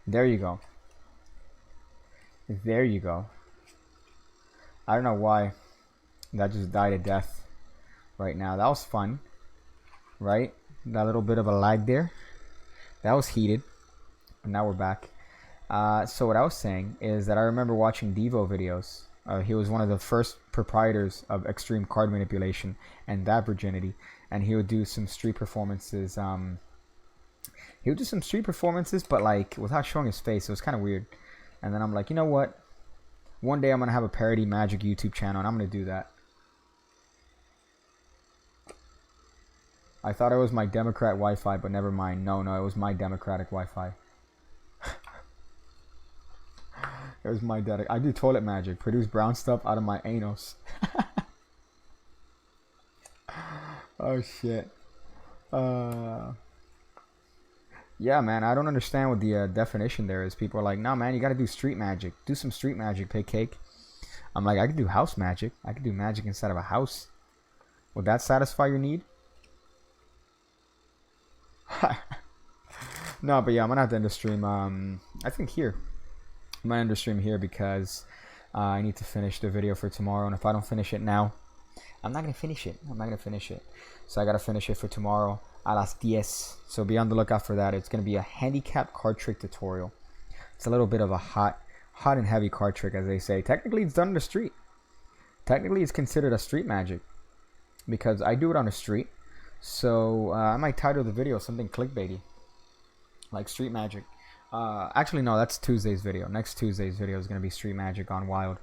There you go. There you go. I don't know why that just died a death right now. That was fun, right? That little bit of a lag there. That was heated. And now we're back. So what I was saying is that I remember watching Devo videos. He was one of the first proprietors of extreme card manipulation and that virginity. And he would do some street performances. He would do some street performances, but like without showing his face. It was kind of weird. And then I'm like, you know what? One day I'm going to have a parody magic YouTube channel, and I'm going to do that. I thought it was my Democrat Wi-Fi, but never mind. No, it was my Democratic Wi-Fi. It was my I do toilet magic. Produce brown stuff out of my anus. Oh, shit. Yeah, man, I don't understand what the definition there is. People are like, no, man, you got to do street magic. Do some street magic, pay cake. I'm like, I could do house magic. I could do magic inside of a house. Would that satisfy your need? No, but yeah, I'm going to have to end the stream. I think here. I'm going to end the stream here because I need to finish the video for tomorrow. And if I don't finish it now, I'm not going to finish it. So I got to finish it for tomorrow. A las 10. So be on the lookout for that. It's going to be a handicap card trick tutorial. It's a little bit of a hot and heavy card trick, as they say. Technically, it's done in the street. Technically, it's considered a street magic because I do it on the street. So I might title the video something clickbaity, like street magic. Actually, no, that's Tuesday's video. Next Tuesday's video is going to be street magic on wild.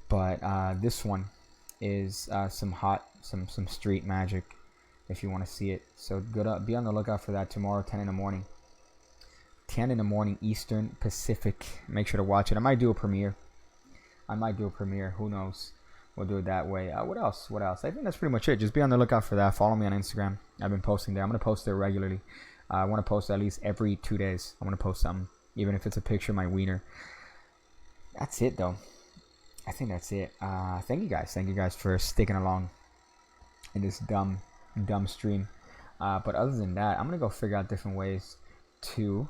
But this one is some street magic. If you want to see it, so be on the lookout for that tomorrow, 10 in the morning. 10 in the morning Eastern Pacific. Make sure to watch it. I might do a premiere. Who knows? We'll do it that way. What else? I think that's pretty much it. Just be on the lookout for that. Follow me on Instagram. I've been posting there. I'm gonna post there regularly. I want to post at least every 2 days. I'm gonna post something, even if it's a picture of my wiener. That's it, though. I think that's it. Thank you guys for sticking along in this dumb stream, but other than that, I'm gonna go figure out different ways to